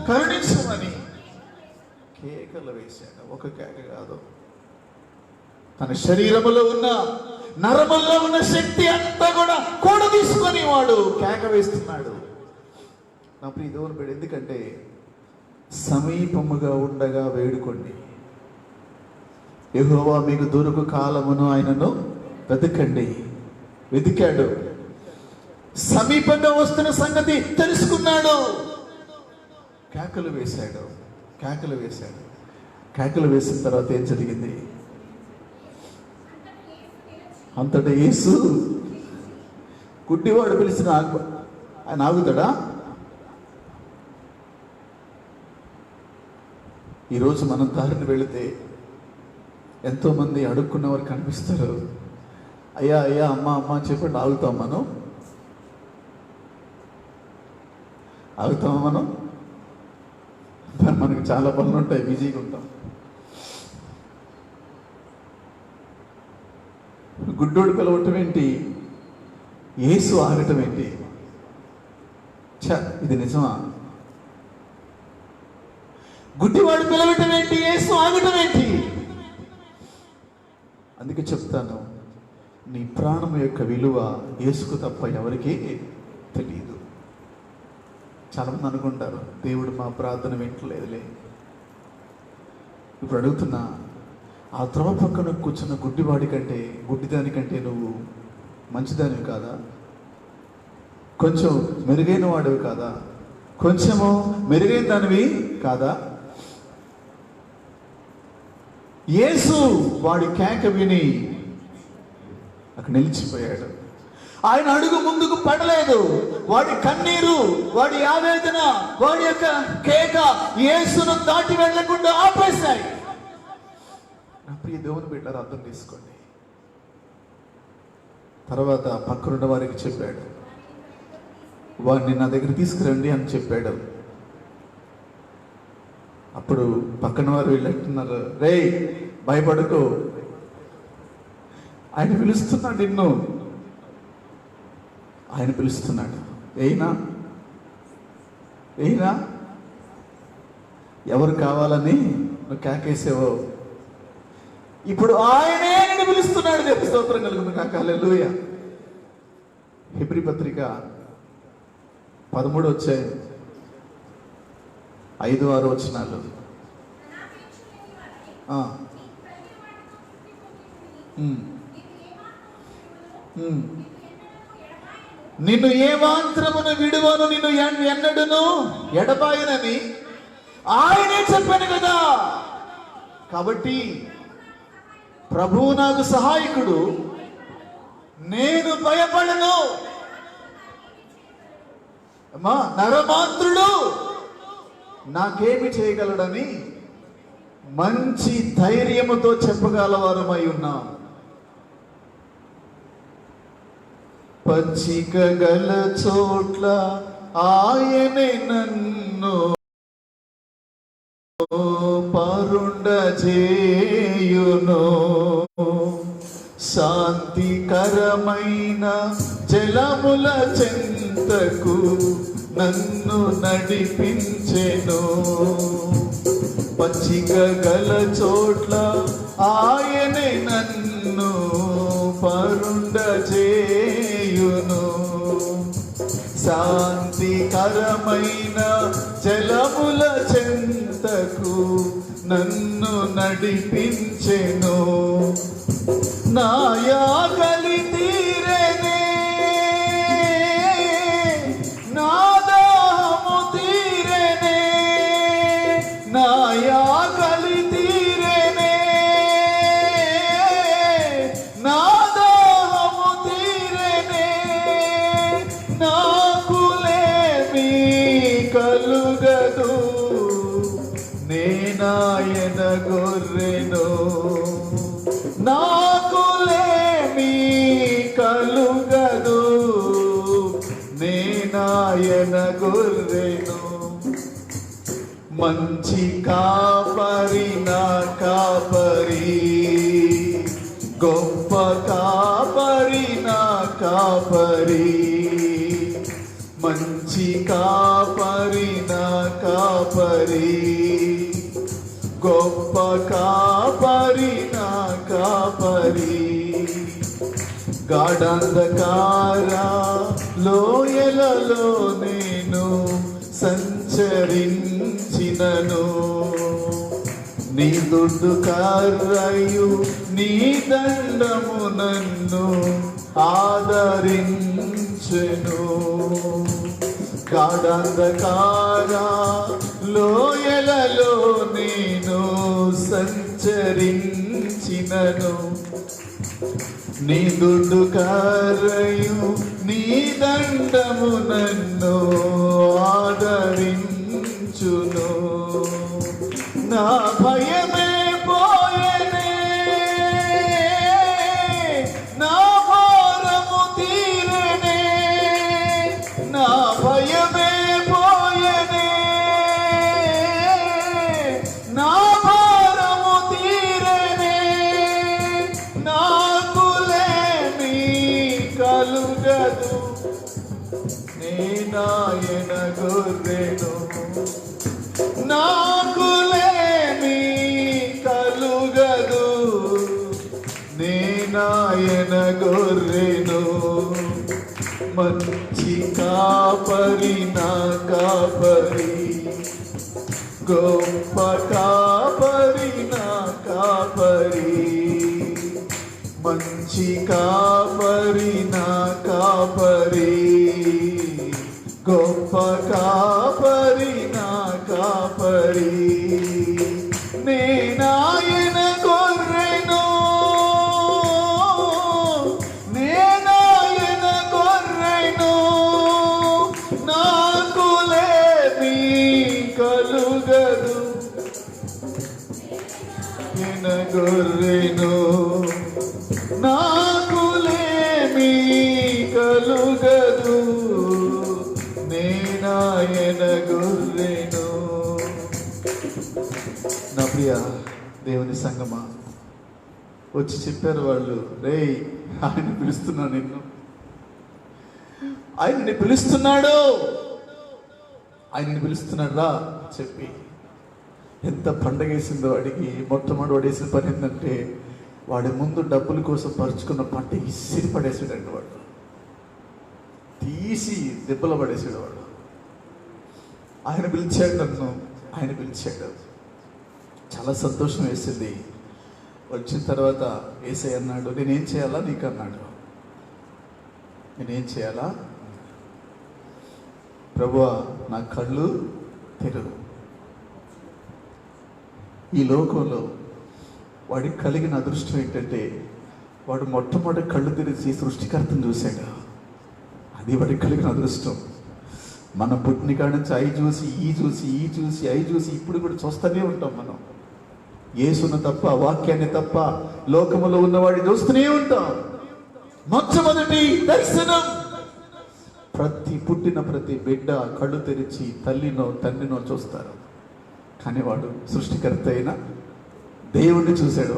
కరుణించమని కేకలు వేశాడు. ఒక కేక కాదు, తన శరీరములో ఉన్న నరముల్లో ఉన్న శక్తి అంతా కూడా కూడదీసుకొని వాడు కేక వేస్తున్నాడు. నా ప్రియ దేవుని బిడ్డ, ఎందుకంటే సమీపముగా ఉండగా వేడుకోండి. యెహోవా మీకు దొరుకు కాలమును ఆయనను వెతకండి. వెతికాడు, సమీపంగా వస్తున్న సంగతి తెలుసుకున్నాడు, కేకలు వేశాడు. కేకలు వేసిన తర్వాత ఏం జరిగింది? అంతటా యేసు, గుడ్డివాడు పిలిచిన ఆయన ఆగుతాడా? ఈరోజు మనం దారిని వెళితే ఎంతోమంది అడుక్కున్నవారు కనిపిస్తారు. అయ్యా అయ్యా, అమ్మ అమ్మ అని చెప్పండి, ఆగుతాం మనం? ఆగుతామా మనం? మనకు చాలా పనులు ఉంటాయి, బిజీగా ఉంటాం. గుడ్డోడు పిలవటం ఏంటి? యేసు ఆగటం ఏంటి? ఇది నిజమా? గుడ్డివాడు పిలవటం ఏంటి? యేసు ఆగటం ఏంటి? అందుకే చెప్తాను, నీ ప్రాణం యొక్క విలువ యేసుకు తప్ప ఎవరికీ తెలియదు. చాలామంది అనుకుంటారు, దేవుడు మా ప్రార్థన వింటలేదులే. ఇప్పుడు అడుగుతున్నా, ఆ త్రోవ పక్కన కూర్చున్న గుడ్డివాడి కంటే, గుడ్డిదాని కంటే నువ్వు మంచిదానివి కాదా? కొంచెం మెరుగైన వాడివి కాదా? కొంచెము మెరుగైన దానివి కాదా? యేసు వాడి కేక విని అక్కడ నిలిచిపోయాడు. ఆయన అడుగు ముందుకు పడలేదు. వాడి కన్నీరు, వాడి ఆవేదన, వాడి యొక్క కేక యేసును దాటి వెళ్లకుండా ఆపేశాయి. నా ప్రియ దేవుని బిడ్డలారా, అర్థం చేసుకోండి. తర్వాత పక్కనున్న వారికి చెప్పాడు, వాడిని నా దగ్గర తీసుకురండి అని చెప్పాడు. అప్పుడు పక్కన వారు వీళ్ళంటున్నారు, రేయ్ భయపడకు, ఆయన పిలుస్తున్నాడు నిన్ను. ఆయన పిలుస్తున్నాడు. ఏయినా ఎవరు కావాలని నువ్వు కేకేసావో, ఇప్పుడు ఆయనే నిన్ను పిలుస్తున్నాడు. దేవుని స్తోత్రం కలుగును కాక. హల్లెలూయా. హెబ్రీ పత్రిక 13:5-6 వచనాలు. నిన్ను ఏమాత్రమును విడువను, నిన్ను ఎన్నడును ఎడబాయనని ఆయనే చెప్పాను కదా. కాబట్టి ప్రభువు నాకు సహాయకుడు, నేను భయపడను. అమ్మా, నరమాత్రుడు నాకేమి చేయగలడని మంచి ధైర్యముతో చెప్పగలవారమై ఉన్నాం. పచ్చిక గల చోట్ల ఆయనే నన్ను పరుండజేయును, శాంతికరమైన జలముల చెంతకు నన్ను నడిపించెను. పచ్చిక గల చోట్ల ఆయనే నన్ను పరుండజేయును, శాంతికరమైన జలముల చెంతకు నన్ను నడిపించెను. నా ఆకలి తీరెనే, నా దాహము తీరెనే, నా ఆకలి తీరెనే, నా దాహము తీరెనే, నాకులేమీ కలుగదు, నేనాయన గొర్రెను. నాకులేమీ కలుగదు, నేనాయన గొర్రెను. మంచి కాపరి నా కాపరి, గొప్ప కాపరి నా కాపరి. మంచి కాపరి నా కాపరి, గొప్ప కాపరి నా కాపరి. కాపరి, గాఢాంధకార లోయలలో నేను సంచరించినను, నీ దుడ్డు కర్రయు నీ దండము నన్ను ఆదరించెను. గాఢాంధకార లోయలలో నేను సంచరించినను, నీ దుడ్డు కర్రయు నీ దండము నన్ను ఆదరించును. నా భయమే పోయెనే, నా భారము తీరనే, నా భయమే పోయెనే, నా భారము తీరనే, నాకులేమీ కలుగదు, నేనాయన గొర్రెను, నాకులేమీ కలుగదు, నేనాయన గొర్రెను. మంచి కాపరి నా కాపరి, గొప్ప కాపరి నా కాపరి, మంచి కాపరి నా కాపరి, గొప్ప కాపరి నా కాపరి. నేనాయన గొర్రెను, నేనాయన గొర్రెను, నాకులేమీ కలుగదు, నేన గొర్రెను, నాకులేమీ కలుగదు, నేనాయన గొర్రెను. నా ప్రియ దేవుని సంగమా, వచ్చి చెప్పారు వాళ్ళు, రే ఆయన పిలుస్తున్నాడు నిన్ను, ఆయన్ని పిలుస్తున్నాడు, ఆయన్ని పిలుస్తున్నాడు రా చెప్పి. ఎంత పండగ వేసిందో వాడికి. మొట్టమొదటి వాడేసిన పని ఏంటంటే, వాడి ముందు డబ్బుల కోసం పరుచుకున్న పంట ఇసిరి పడేసాడండి వాడు, తీసి దెబ్బలు పడేసాడు వాడు. ఆయన పిలిచాడు నన్ను, ఆయన పిలిచాడు. చాలా సంతోషం వేసింది. వచ్చిన తర్వాత యేసయ్య అన్నాడు, నేనేం చేయాలా నీకు అన్నాడు. నేనేం చేయాలా? ప్రభువా నా కళ్ళు తెరువు. ఈ లోకంలో వాడికి కలిగిన అదృష్టం ఏంటంటే, వాడు మొట్టమొదటి కళ్ళు తెరిచి సృష్టికర్తను చూశాడు. అది వాడికి కలిగిన అదృష్టం. మన పుట్టిన కాడ నుంచి ఐ చూసి ఈ చూసి ఈ చూసి ఐ చూసి ఇప్పుడు కూడా చూస్తూనే ఉంటాం. మనం యేసును తప్ప, వాక్యాన్ని తప్ప లోకములో ఉన్నవాడిని చూస్తూనే ఉంటాం. మొట్టమొదటి దర్శనం. పుట్టిన ప్రతి బిడ్డ కళ్ళు తెరిచి తల్లినో తండ్రినో చూస్తారు. కానీ వాడు సృష్టికర్త అయిన దేవుణ్ణి చూశాడు.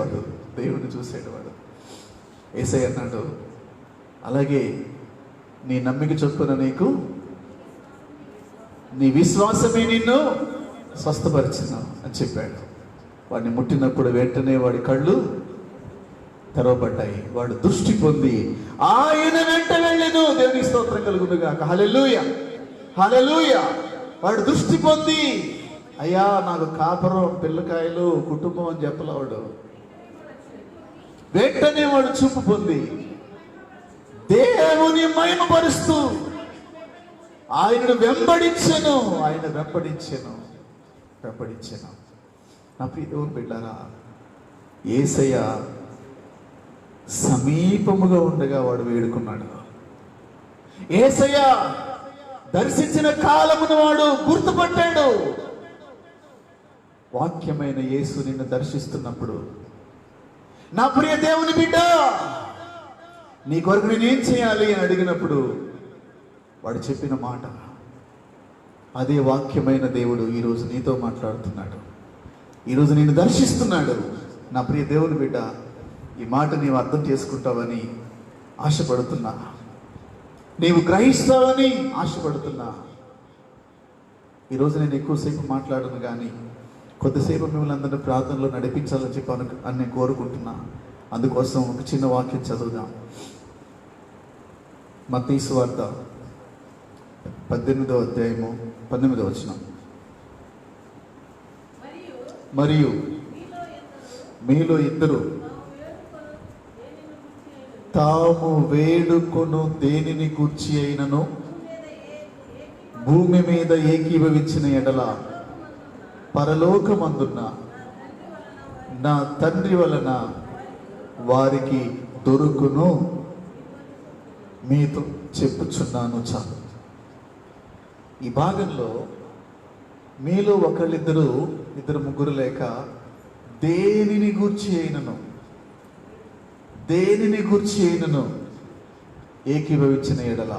దేవుణ్ణి చూశాడు వాడు. యేసయ్య అన్నాడు, అలాగే నీ నమ్మిక చొప్పున నీకు, నీ విశ్వాసమే నిన్ను స్వస్థపరిచిన అని చెప్పాడు. వాడిని ముట్టినప్పుడు వెంటనే వాడి కళ్ళు తెరవబడ్డాయి. వాడు దృష్టి పొంది ఆయన వెంట వెళ్ళెను. దేవుని స్తోత్రం కలుగునుగాక. హల్లెలూయా, హల్లెలూయా. వాడు దృష్టి పొంది, అయ్యా నాకు కాపురం, పిల్లకాయలు, కుటుంబం అని చెప్పలేవాడు. వెంటనే వాడు చూపు పొంది దేవుని మహిమపరుస్తూ ఆయనను వెంబడించెను. నా ప్రియ దేవుని బిడ్డారా, యేసయ్య సమీపముగా ఉండగా వాడు వేడుకున్నాడు. యేసయ్య దర్శించిన కాలమును వాడు గుర్తుపట్టాడు. వాక్యమైన యేసు నిన్ను దర్శిస్తున్నప్పుడు, నా ప్రియ దేవుని బిడ్డ నీ కొరకు నేనేం చేయాలి అని అడిగినప్పుడు వాడు చెప్పిన మాట, అదే వాక్యమైన దేవుడు ఈరోజు నీతో మాట్లాడుతున్నాడు. ఈరోజు నేను దర్శిస్తున్నాడు. నా ప్రియ దేవుని బిడ్డ, ఈ మాట నీవు అర్థం చేసుకుంటావని ఆశపడుతున్నా, నీవు గ్రహిస్తావని ఆశపడుతున్నా. ఈరోజు నేను ఎక్కువసేపు మాట్లాడను, కానీ కొద్దిసేపు మిమ్మల్ని అందరినీ ప్రార్థనలో నడిపించాలని చెప్పి నేను కోరుకుంటున్నా. అందుకోసం ఒక చిన్న వాక్యం చదువుదాం. మత్తయి సువార్త 18వ అధ్యాయము 19వ వచనం. మరియు మీలో ఇద్దరు తాము వేడుకొను దేనిని గూర్చి అయినను భూమి మీద ఏకీభవించిన ఎడల పరలోకమందున్న నా తండ్రి వలన వారికి దొరుకును మీతో చెప్పుచున్నాను. చాలు. ఈ భాగంలో మీలో ఒకళ్ళిద్దరు, ఇద్దరు ముగ్గురు లేక దేనిని గూర్చి అయినను ఏకీభవించిన ఎడల.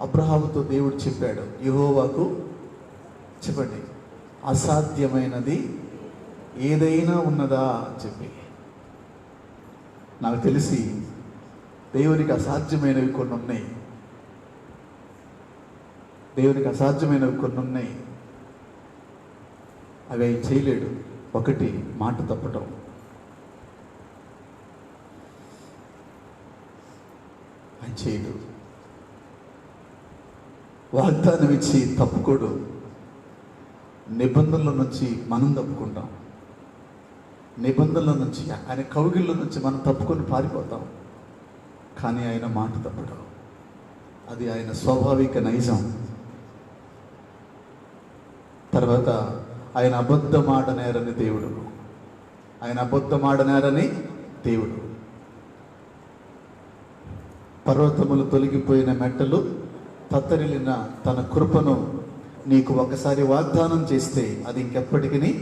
అబ్రహాముతో దేవుడు చెప్పాడు, యెహోవాకు చెప్పండి, అసాధ్యమైనది ఏదైనా ఉన్నదా అని చెప్పి. నాకు తెలిసి దేవునికి అసాధ్యమైనవి కొన్ని ఉన్నాయి. దేవునికి అసాధ్యమైనవి కొన్ని ఉన్నాయి. అవి ఆయన చేయలేడు. ఒకటి, మాట తప్పటం. ఆయన చేయడు. వాగ్దానం ఇచ్చి తప్పుకోడు. నిబంధనల నుంచి మనం తప్పుకుంటాం. నిబంధనల నుంచి, ఆయన కౌగిళ్ళ నుంచి మనం తప్పుకొని పారిపోతాం. కానీ ఆయన మాట తప్పడం, అది ఆయన స్వాభావిక నైజం. తర్వాత ఆయన అబద్ధమాడనేరని దేవుడు. ఆయన అబద్ధమాడనేరని దేవుడు. పర్వతములు తొలగిపోయిన మెట్టలు తత్తరిల్లిన తన కృపను నీకు ఒకసారి వాగ్దానం చేస్తే అది ఇంకెప్పటికీ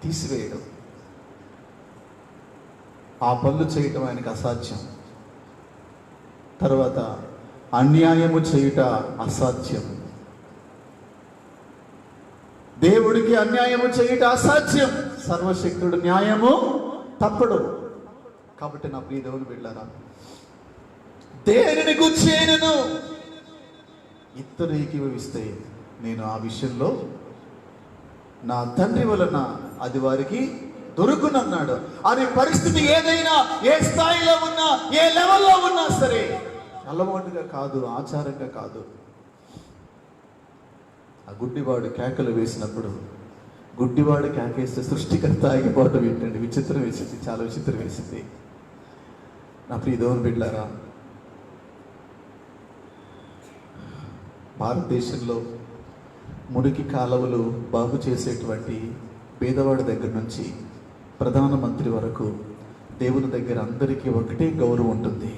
తీసివేయడం. ఆ పనులు చేయటం ఆయనకు అసాధ్యం. తర్వాత అన్యాయము చేయుట అసాధ్యం. దేవుడికి అన్యాయము చేయుట అసాధ్యం. సర్వశక్తుడు న్యాయము తప్పడు. కాబట్టి నా ప్రియ దేవుని బిడ్డలారా, దేనిని గూర్చి అయినను ఇద్దరు ఏకీభవిస్తే నేను ఆ విషయంలో నా తండ్రి వలన అది వారికి దొరుకునన్నాడు. అది పరిస్థితి ఏదైనా, ఏ స్థాయిలో ఉన్నా, ఏ లెవెల్లో ఉన్నా సరే, అలవాటుగా కాదు, ఆచారంగా కాదు. ఆ గుడ్డివాడు కేకలు వేసినప్పుడు, గుడ్డివాడు కేకేస్తే సృష్టికర్త ఆగిపోవటం ఏంటండి? విచిత్రం వేసింది, చాలా విచిత్రం వేసింది. నా ప్రియ దేవుని బిడ్డలారా, భారతదేశంలో మురికి కాలువలు బాగు చేసేటువంటి పేదవాడి దగ్గర నుంచి ప్రధానమంత్రి వరకు దేవుని దగ్గర అందరికీ ఒకటే గౌరవం ఉంటుంది.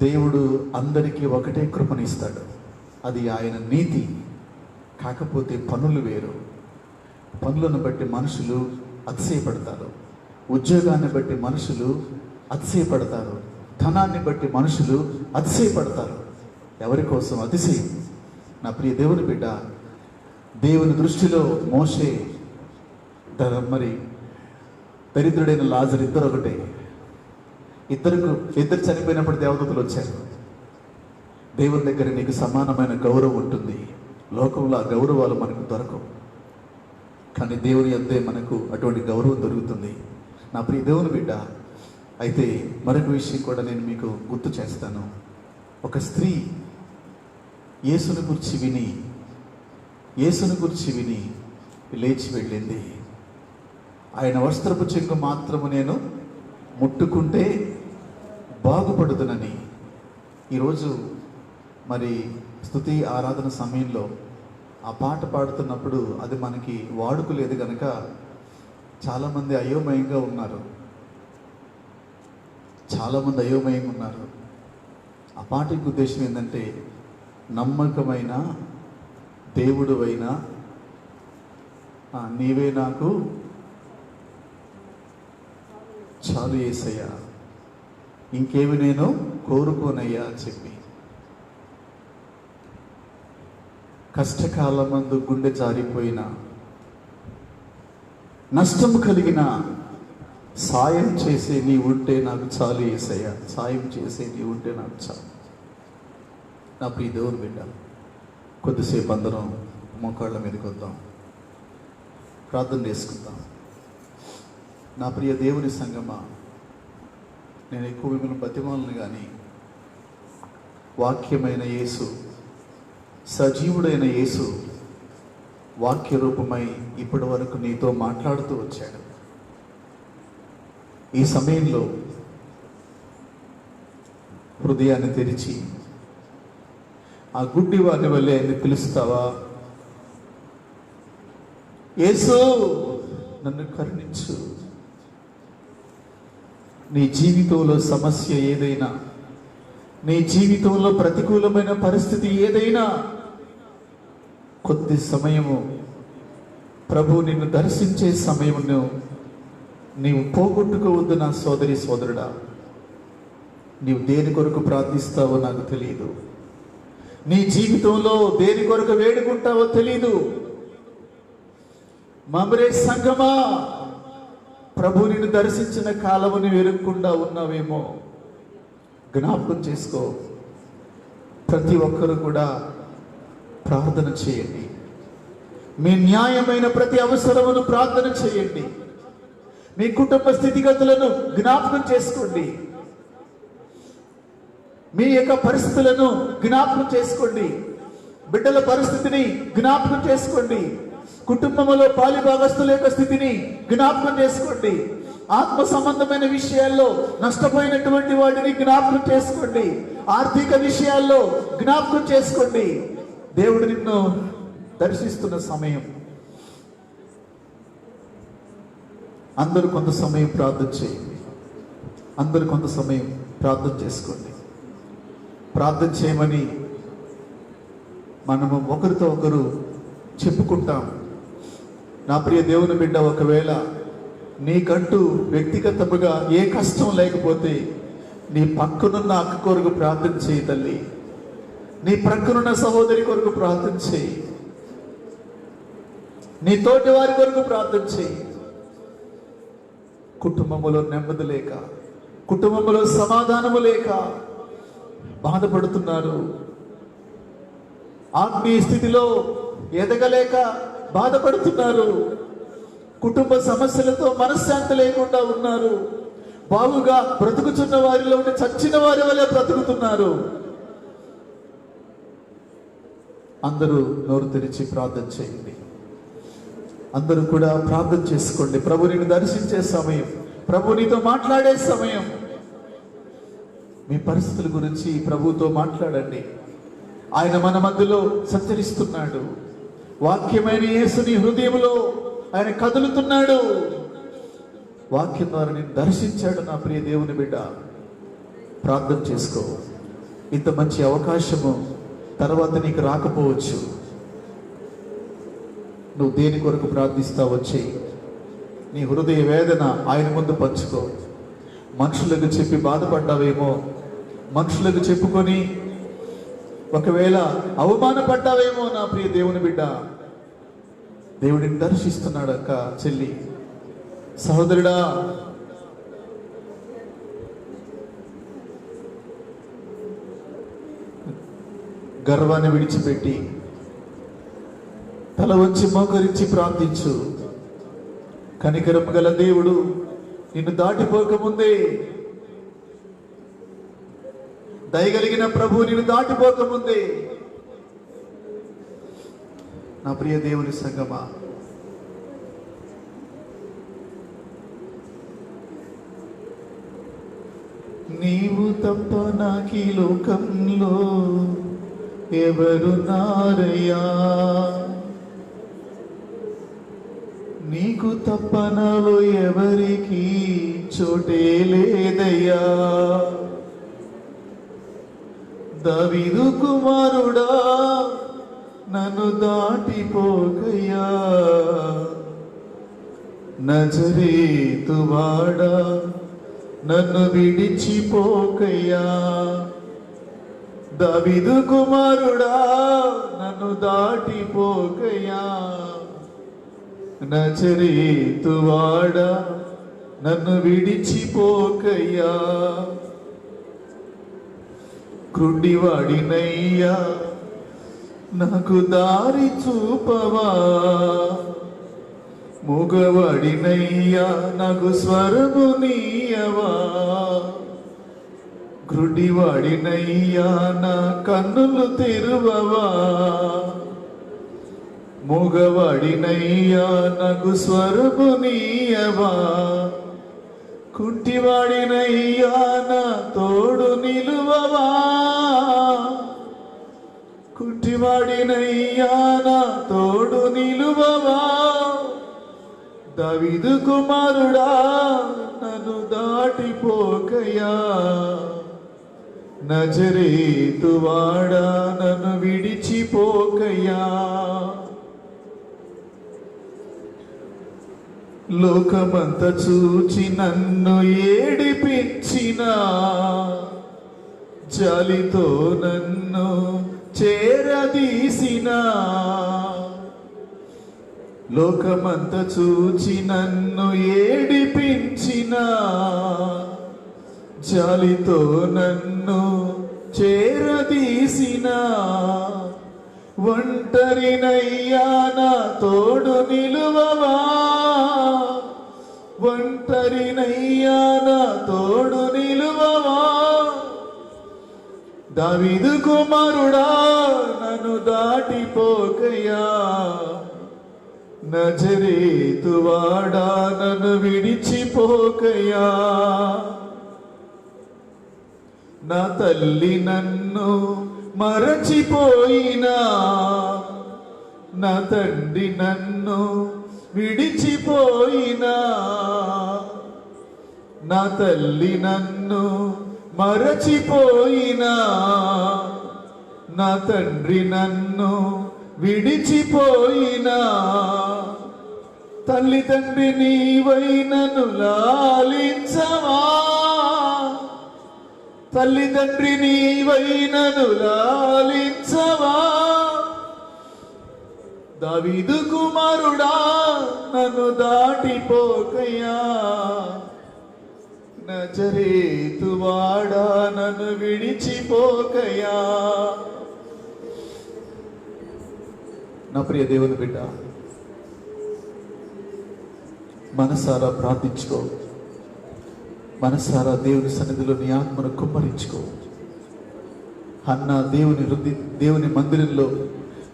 దేవుడు అందరికీ ఒకటే కృపనిస్తాడు. అది ఆయన నీతి. కాకపోతే పనులు వేరు. పనులను బట్టి మనుషులు అతిశయపడతారు. ఉద్యోగాన్ని బట్టి మనుషులు అతిశయపడతారు. ధనాన్ని బట్టి మనుషులు అతిశయపడతారు. ఎవరి కోసం అతిశయం? నా ప్రియ దేవుని బిడ్డ, దేవుని దృష్టిలో మోషే మరి దరిద్రుడైన లాజరు ఇద్దరు ఒకటే. ఇద్దరు చనిపోయినప్పుడు దేవదూతలు వచ్చారు. దేవుని దగ్గర నీకు సమానమైన గౌరవం ఉంటుంది. లోకంలో ఆ గౌరవాలు మనకు దొరకవు, కానీ దేవుని యొద్దే మనకు అటువంటి గౌరవం దొరుకుతుంది. నా ప్రియ దేవుని బిడ్డ, అయితే మరొక విషయం కూడా నేను మీకు గుర్తు చేస్తాను. ఒక స్త్రీ యేసుని గురించి విని లేచి వెళ్ళింది. ఆయన వస్త్రపు చెంగు మాత్రము నేను ముట్టుకుంటే బాగుపడుతునని. ఈరోజు మరి స్తుతి ఆరాధన సమయంలో ఆ పాట పాడుతున్నప్పుడు అది మనకి వాడుక లేదు కనుక చాలామంది అయోమయంగా ఉన్నారు. ఆ పాటకి ఉద్దేశం ఏంటంటే, నమ్మకమైన దేవుడువైనా నీవే నాకు చాలు యేసయ్యా, ఇంకేమి నేను కోరుకోనయ్యా అని చెప్పి. కష్టకాలమందు గుండె జారిపోయిన, నష్టం కలిగిన, సాయం చేసే నీ ఉంటే నాకు చాలు యేసయ్యా, సాయం చేసే నీ ఉంటే నాకు చాలు. నా ప్రియ దేవుని బిడ్డ, కొద్దిసేపు అందరం మోకాళ్ళ మీదకి వద్దాం, ప్రార్థన చేసుకుందాం. నా ప్రియ దేవుని సంగమా, నేను ఎక్కువ మిమ్మల్ని బతిమాలను కానీ వాక్యమైన యేసు, సజీవుడైన యేసు వాక్య రూపమై ఇప్పటి వరకు నీతో మాట్లాడుతూ వచ్చాడు. ఈ సమయంలో హృదయాన్ని తెరిచి ఆ గుడ్డి వారిని వల్లే ఆయన్ని పిలుస్తావా? యేసు, నన్ను కరుణించు. నీ జీవితంలో సమస్య ఏదైనా, నీ జీవితంలో ప్రతికూలమైన పరిస్థితి ఏదైనా, కొద్ది సమయము ప్రభు నిన్ను దర్శించే సమయమును నీవు పోగొట్టుకోవద్దు. నా సోదరి సోదరుడా, నీవు దేని కొరకు ప్రార్థిస్తావో నాకు తెలియదు. నీ జీవితంలో దేని కొరకు వేడుకుంటావో తెలియదు. మమరే సంగమా, ప్రభు నిన్ను దర్శించిన కాలముని వెరుక్కుండా ఉన్నావేమో జ్ఞాపకం చేసుకో. ప్రతి ఒక్కరు కూడా ప్రార్థన చేయండి. మీ న్యాయమైన ప్రతి అవసరమును ప్రార్థన చేయండి. మీ కుటుంబ స్థితిగతులను జ్ఞాపకం చేసుకోండి. మీ యొక్క పరిస్థితులను జ్ఞాపకం చేసుకోండి. బిడ్డల పరిస్థితిని జ్ఞాపకం చేసుకోండి. కుటుంబంలో పాలిభాగస్తుల యొక్క స్థితిని జ్ఞాపకం చేసుకోండి. ఆత్మ సంబంధమైన విషయాల్లో నష్టపోయినటువంటి వాటిని జ్ఞాపకం చేసుకోండి. ఆర్థిక విషయాల్లో జ్ఞాపకం చేసుకోండి. దేవుడు నిన్ను దర్శిస్తున్న సమయం. అందరూ కొంత సమయం ప్రార్థన చేయండి. అందరూ కొంత సమయం ప్రార్థన చేసుకోండి. ప్రార్థన చేయమని మనము ఒకరితో ఒకరు చెప్పుకుంటాం. నా ప్రియ దేవుని బిడ్డ, ఒకవేళ నీకంటూ వ్యక్తిగతముగా ఏ కష్టం లేకపోతే నీ పక్కనున్న అక్క కొరకు ప్రార్థన చేయి తల్లి. నీ ప్రక్కనున్న సహోదరి కొరకు ప్రార్థన చేయి. నీ తోటి వారి కొరకు ప్రార్థన చేయి. కుటుంబములో నెమ్మది లేక, కుటుంబములో సమాధానము లేక బాధపడుతున్నారు. ఆత్మీయ స్థితిలో ఎదగలేక బాధపడుతున్నారు. కుటుంబ సమస్యలతో మనశ్శాంతి లేకుండా ఉన్నారు. బాగుగా బ్రతుకుతున్న వారిలో ఉండి చచ్చిన వారి వల్లే బ్రతుకుతున్నారు. అందరూ నోరు తెరిచి ప్రార్థన చేయండి. అందరూ కూడా ప్రార్థన చేసుకోండి. ప్రభు నిన్ను దర్శించే సమయం, ప్రభు నీతో మాట్లాడే సమయం. మీ పరిస్థితుల గురించి ప్రభుతో మాట్లాడండి. ఆయన మన మధ్యలో సంచరిస్తున్నాడు. వాక్యమైన యేసు నీ హృదయంలో ఆయన కదులుతున్నాడు. వాక్యం ద్వారా నేను దర్శించాడు. నా ప్రియ దేవుని బిడ్డ, ప్రార్థన చేసుకో. ఇంత మంచి అవకాశము తర్వాత నీకు రాకపోవచ్చు. నువ్వు దేని కొరకు ప్రార్థిస్తావు వచ్చి నీ హృదయ వేదన ఆయన ముందు పంచుకో. మనుషులకు చెప్పి బాధపడ్డావేమో, మనుషులకు చెప్పుకొని ఒకవేళ అవమానపడ్డావేమో. నా ప్రియ దేవుని బిడ్డ, దేవుడిని దర్శిస్తున్నాడు. అక్క, చెల్లి, సహోదరుడా, గర్వాన్ని విడిచిపెట్టి తల వంచి మోకరించి ప్రార్థించు. కనికరం గల దేవుడు నిన్ను దాటిపోకముందే, దయగలిగిన ప్రభు నిన్ను దాటిపోకముందే, నా ప్రియ దేవుని సంగమా, నీవు తప్ప నాకీ లోకంలో ఎవరు నారయ్యా, నీకు తప్ప నాలో ఎవరికి చోటే లేదయ్యా. దావీదు కుమారుడా, నన్ను దాటిపోకయ్యా. నజరేతువాడా, నన్ను విడిచిపోకయ్యా. దావీదు కుమారుడా, నన్ను దాటిపోకయ్యా. నజరేతువాడా, నన్ను విడిచిపోకయ్యా. కృండివాడినయ్యా, నాకు దారి చూపవా. మూగవాడినయ్యా నాకు స్వరము నీయవా, గ్రుడివాడినయ్యా నా కన్నులు తెరువవా. మూగవాడినయ్యా నాకు స్వరము నీయవా, కుంటివాడినయ్యా నా తోడు నిలువవా. కుంటివాడినయ్యా నా తోడు నిలువవా. దావీదు కుమారుడా నన్ను దాటిపోకయా, నజరేతువాడా నన్ను విడిచిపోకయా. లోకమంత చూచి నన్ను ఏడిపించిన, జాలితో నన్ను చేరదీసిన. లోకమంత చూచి నన్ను ఏడిపించిన, జాలితో నన్ను చేరదీసిన. ఒంటరినయ్యా నా తోడు నిలువవా, ఒంటరినయ్యా నా తోడు నిలువవా. దావీదు కుమారుడా నన్ను దాటిపోకయా, నజరేతువాడా నన్ను విడిచిపోకయా. నా తల్లి నన్ను మరచిపోయినా, నా తండ్రి నన్ను విడిచిపోయినా. నా తల్లి నన్ను మరచిపోయినా, నా తండ్రి నన్ను విడిచిపోయినా. తల్లి తండ్రి నీవై నన్ను లాలించవా, తల్లి తండ్రి నీవై నన్ను లాలించవా. దావీదు కుమారుడా నన్ను దాటిపోకయా, నజరేతువాడా నన్ను విడిచిపోకయా. నా ప్రియ దేవుని బిడ్డ, మనసారా ప్రార్థించుకో, మనసారా దేవుని సన్నిధిలో నీ ఆత్మను కుమ్మరించుకో. హన్నా దేవుని మందిరంలో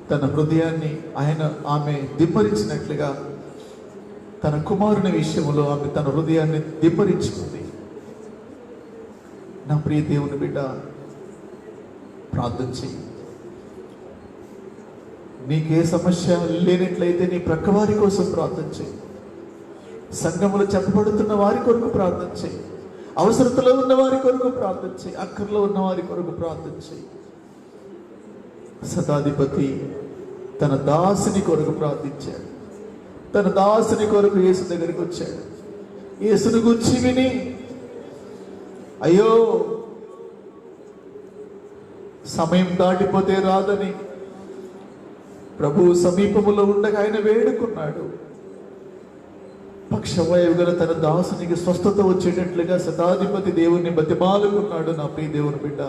తన హృదయాన్ని ఆమె దిమ్మరించినట్లుగా తన కుమారుని విషయంలో ఆమె తన హృదయాన్ని దిమ్మరించుకుంది. నా ప్రియ దేవుని బిడ్డ, ప్రార్థన చెయ్యి. నీకే సమస్య లేనట్లయితే నీ ప్రక్కవారి కోసం ప్రార్థన చెయ్యి. సంఘములో చెప్పబడుతున్న వారి కొరకు ప్రార్థన చెయ్యి. అవసరతలో ఉన్న వారి కొరకు ప్రార్థన చెయ్యి. అక్కర్లో ఉన్న వారి కొరకు ప్రార్థన చెయ్యి. శతాధిపతి తన దాసుని కొరకు ప్రార్థించాడు. తన దాసుని కొరకు యేసు దగ్గరికి వచ్చాడు. యేసుని గురించి విని, అయ్యో సమయం దాటిపోతే రాదని ప్రభు సమీపములో ఉండగా ఆయన వేడుకున్నాడు. పక్షవాయువు గల తన దాసునికి స్వస్థత వచ్చేటట్లుగా శతాధిపతి దేవుణ్ణి బతిమాలుకున్నాడు. నా ప్రియ దేవుని బిడ్డ,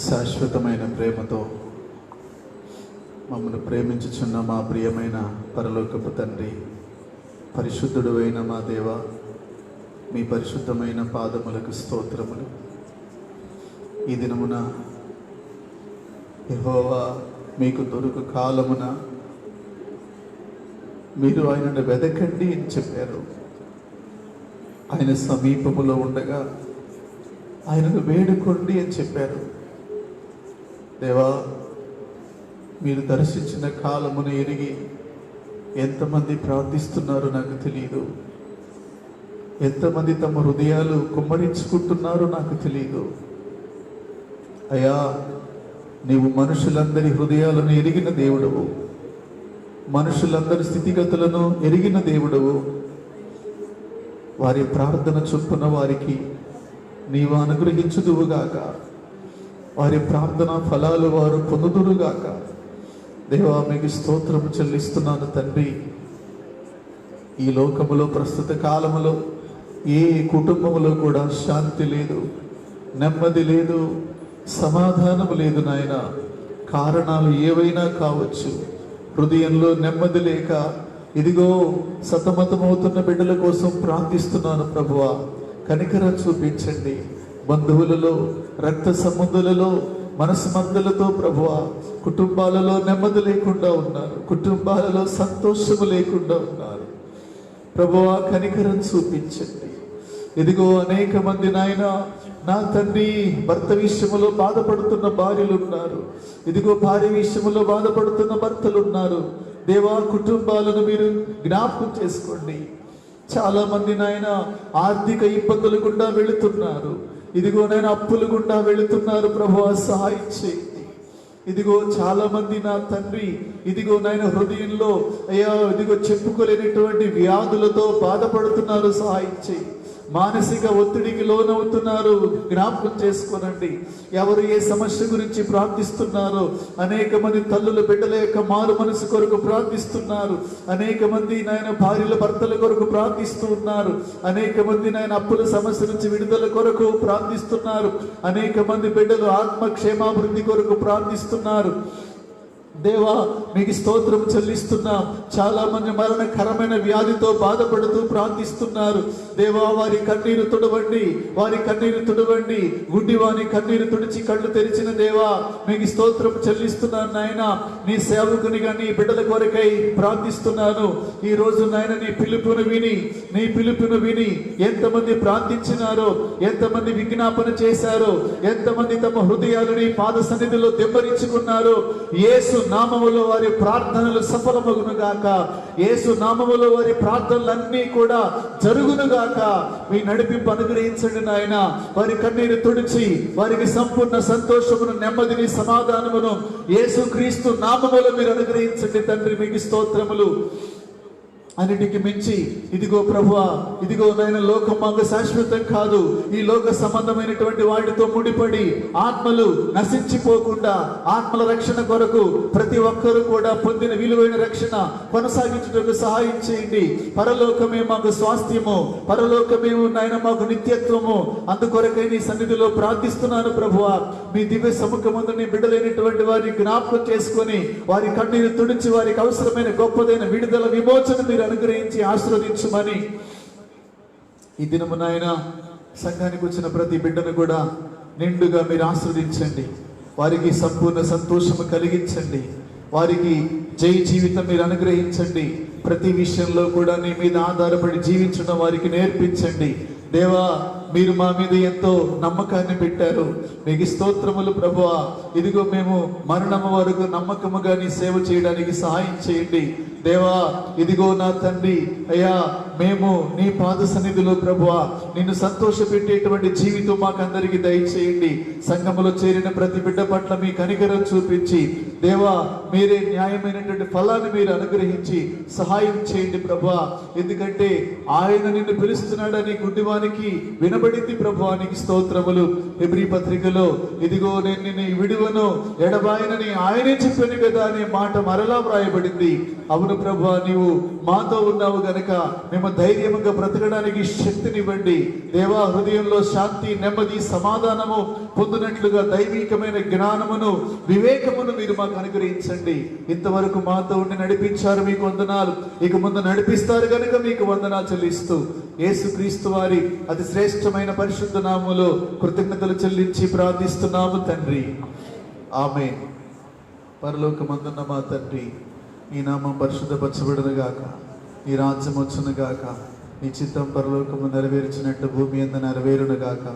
శాశ్వతమైన ప్రేమతో మమ్మల్ని ప్రేమించుచున్న మా ప్రియమైన పరలోకపు తండ్రి, పరిశుద్ధుడు అయిన మా దేవ, మీ పరిశుద్ధమైన పాదములకు స్తోత్రములు. ఈ దినమున యెహోవా మీకు దొరుకు కాలమున మీరు ఆయనను వెదకండి అని చెప్పారు. ఆయన సమీపములో ఉండగా ఆయనను వేడుకోండి అని చెప్పారు. దేవా, మీరు దర్శించిన కాలమును ఎరిగి ఎంతమంది ప్రార్థిస్తున్నారో నాకు తెలియదు. ఎంతమంది తమ హృదయాలు కుమ్మరించుకుంటున్నారో నాకు తెలియదు. అయ్యా, నీవు మనుషులందరి హృదయాలను ఎరిగిన దేవుడవు, మనుషులందరి స్థితిగతులను ఎరిగిన దేవుడవు. వారి ప్రార్థన చొప్పున వారికి నీవు అనుగ్రహించుదువుగాక. వారి ప్రార్థన ఫలాలు వారు పొందుదురుగాక. దేవా మీకు స్తోత్రము చెల్లిస్తున్నాను తండ్రి. ఈ లోకములో ప్రస్తుత కాలములో ఏ కుటుంబములో కూడా శాంతి లేదు, నెమ్మది లేదు, సమాధానము లేదు నాయన. కారణాలు ఏవైనా కావచ్చు. హృదయంలో నెమ్మది లేక ఇదిగో సతమతమవుతున్న బిడ్డల కోసం ప్రార్థిస్తున్నాను ప్రభువా. కనికరం చూపించండి. బంధువులలో, రక్త సంబంధులలో, మనస్మర్ధలతో ప్రభువా కుటుంబాలలో నెమ్మది లేకుండా ఉన్నారు, కుటుంబాలలో సంతోషము లేకుండా ఉన్నారు. ప్రభువా కనికరం చూపించండి. ఇదిగో అనేక మంది నాయన నా తండ్రి భర్త విషయములో బాధపడుతున్న భార్యలు ఉన్నారు. ఇదిగో భార్య విషయములో బాధపడుతున్న భర్తలు ఉన్నారు. దేవా కుటుంబాలను మీరు జ్ఞాపకం చేసుకోండి. చాలా మంది నాయన ఆర్థిక ఇబ్బందులు గుండా వెళుతున్నారు. ఇదిగో నాయన అప్పులు గుండా వెళుతున్నారు. ప్రభువా సహాయం చేయండి. ఇదిగో చాలా మంది నా తండ్రి ఇదిగో నాయన హృదయంలో అయ్యా ఇదిగో చెప్పుకోలేనటువంటి వ్యాధులతో బాధపడుతున్నారు. సహాయం చేయి. మానసిక ఒత్తిడికి లోనవుతున్నారు. జ్ఞాపకం చేసుకోనండి. ఎవరు ఏ సమస్య గురించి ప్రార్థిస్తున్నారో అనేక మంది తల్లుల బిడ్డల యొక్క మారు మనసు కొరకు ప్రార్థిస్తున్నారు. అనేక మంది నాయన భార్యల భర్తల కొరకు ప్రార్థిస్తూ ఉన్నారు. అనేక మంది నాయన అప్పుల సమస్య నుంచి విడుదల కొరకు ప్రార్థిస్తున్నారు. అనేక మంది బిడ్డలు ఆత్మక్షేమాభివృద్ధి కొరకు ప్రార్థిస్తున్నారు. దేవా మీకు స్తోత్రం చెల్లిస్తున్నాం. చాలా మంది మరణకరమైన వ్యాధితో బాధపడుతూ ప్రార్థిస్తున్నారు. దేవా వారి కన్నీరు తుడవండి, వారి కన్నీరు తుడవండి. గుడ్డి వారి కన్నీరు తుడిచి కళ్ళు తెరిచిన దేవా మీకు స్తోత్రం చెల్లిస్తున్నాను నాయన. నీ సేవకునిగా నీ బిడ్డల కొరకై ప్రార్థిస్తున్నాను. ఈ రోజు నాయన నీ పిలుపును విని ఎంతమంది ప్రార్థించినారో, ఎంతమంది విజ్ఞాపన చేశారో, ఎంతమంది తమ హృదయాలని పాద సన్నిధిలో దెబ్బరించుకున్నారో, యేసు నామములో వారి ప్రార్థనలు సఫలమగును గాక. యేసు నామములో వారి ప్రార్థనలన్నీ కూడా జరుగును గాక. మీ నడిపింపు అనుగ్రహించండి నాయన. వారి కన్నీరు తుడిచి వారికి సంపూర్ణ సంతోషమును, నెమ్మదిని, సమాధానమును యేసు క్రీస్తు నామములో మీరు అనుగ్రహించండి తండ్రి. మీకు స్తోత్రములు. అన్నిటికి మించి ఇదిగో ప్రభువా ఇదిగో నాయన లోకం మాకు శాశ్వతం కాదు. ఈ లోక సంబంధమైనటువంటి వాటితో ముడిపడి ఆత్మలు నశించిపోకుండా ఆత్మల రక్షణ కొరకు ప్రతి ఒక్కరూ కూడా పొందిన విలువైన రక్షణ కొనసాగించుటకు సహాయం చేయండి. పరలోకమే మాకు స్వాస్థ్యము, పరలోకమే నాయన మాకు నిత్యత్వము. అందుకొరకై నీ సన్నిధిలో ప్రార్థిస్తున్నాను ప్రభువా. మీ దివ్య సముఖమందు నీ బిడ్డలైనటువంటి వారిని జ్ఞాపకం చేసుకొని వారి కన్నీరు తుడిచి వారికి అవసరమైన గొప్పదైన విడుదల, విమోచన మీరు అనుగ్రహించి ఆశీర్వదించమని ఈ దినము నాయన సంఘానికి వచ్చిన ప్రతి బిడ్డను కూడా నిండుగా మీరు ఆశీర్వదించండి. వారికి సంపూర్ణ సంతోషము కలిగించండి. వారికి జయ జీవితం మీరు అనుగ్రహించండి. ప్రతి విషయంలో కూడా నీ మీద ఆధారపడి జీవించడం వారికి నేర్పించండి. దేవా మీరు మా మీద ఎంతో నమ్మకాన్ని పెట్టారు. మీకు స్తోత్రములు ప్రభువా. ఇదిగో మేము మరణము వరకు నమ్మకముగా నీ సేవ చేయడానికి సహాయం చేయండి దేవా. ఇదిగో నా తండ్రి అయ్యా మేము నీ పాద సన్నిధిలో ప్రభువా నిన్ను సంతోష పెట్టేటువంటి జీవితం మాకందరికి దయచేయండి. సంఘములో చేరిన ప్రతి బిడ్డ పట్ల మీ కనికరం చూపించి దేవా మీరే న్యాయమైనటువంటి ఫలాన్ని మీరు అనుగ్రహించి సహాయం చేయండి ప్రభువా. ఎందుకంటే ఆయన నిన్ను పిలుస్తున్నాడని గుడ్డివానికి వినబడింది ప్రభువానికి స్తోత్రములు. హెబ్రీ పత్రికలో ఇదిగో నేను నిన్ను విడువను ఎడబాయనని ఆయనే చెప్పాను కదా అనే మాట మరలా వ్రాయబడింది. అవును ప్రభువా నీవు మాతో ఉన్నావు గనక మేము ధైర్యముగా బ్రతకడానికి శక్తినివ్వండి దేవా. హృదయంలో శాంతి, నెమ్మది, సమాధానము పొందినట్లుగా దైవికమైన జ్ఞానమును, వివేకమును మీరు మాకు అనుగ్రహించండి. ఇంతవరకు మాతో ఉండి నడిపించారు, మీకు వందనాలు. ఇక ముందు నడిపిస్తారు గనుక మీకు వందనాలు చెల్లిస్తూ యేసుక్రీస్తు వారి అతి శ్రేష్టమైన పరిశుద్ధ నామములో కృతజ్ఞతలు చెల్లించి ప్రార్థిస్తున్నాము తండ్రి. ఆమేన్. పరలోకమందున్న మా తండ్రి, నీ నామం పరిశుద్ధపరచబడును గాక, నీ రాజ్యం వచ్చును గాక, నీ చిత్తం పరలోకము నెరవేర్చినట్టు భూమి యందు నెరవేరును గాక.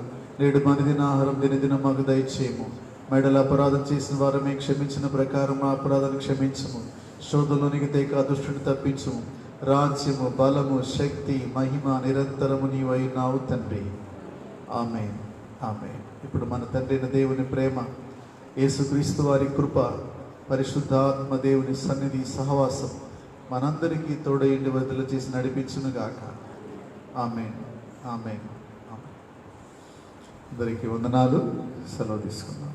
నేడు మనదిన ఆహారం దినదినం మాకు దయచేయము. మెడల అపరాధం చేసిన వారమే క్షమించిన ప్రకారం మా అపరాధాన్ని క్షమించము. శోధంలోనికి తేక దుష్టుని తప్పించుము. రాజ్యము, బలము, శక్తి, మహిమ నిరంతరము నీవైనావు తండ్రి. ఆమేన్. ఆమేన్. ఇప్పుడు మన తండ్రి అయిన దేవుని ప్రేమ, యేసుక్రీస్తు వారి కృప, పరిశుద్ధాత్మ దేవుని సన్నిధి సహవాసం మనందరికీ తోడైండి వదిలి చేసి నడిపించును గాక. ఆమేన్. ఆమేన్. ఆమేన్. అందరికీ వందనాలు. సెలవు తీసుకుందాం.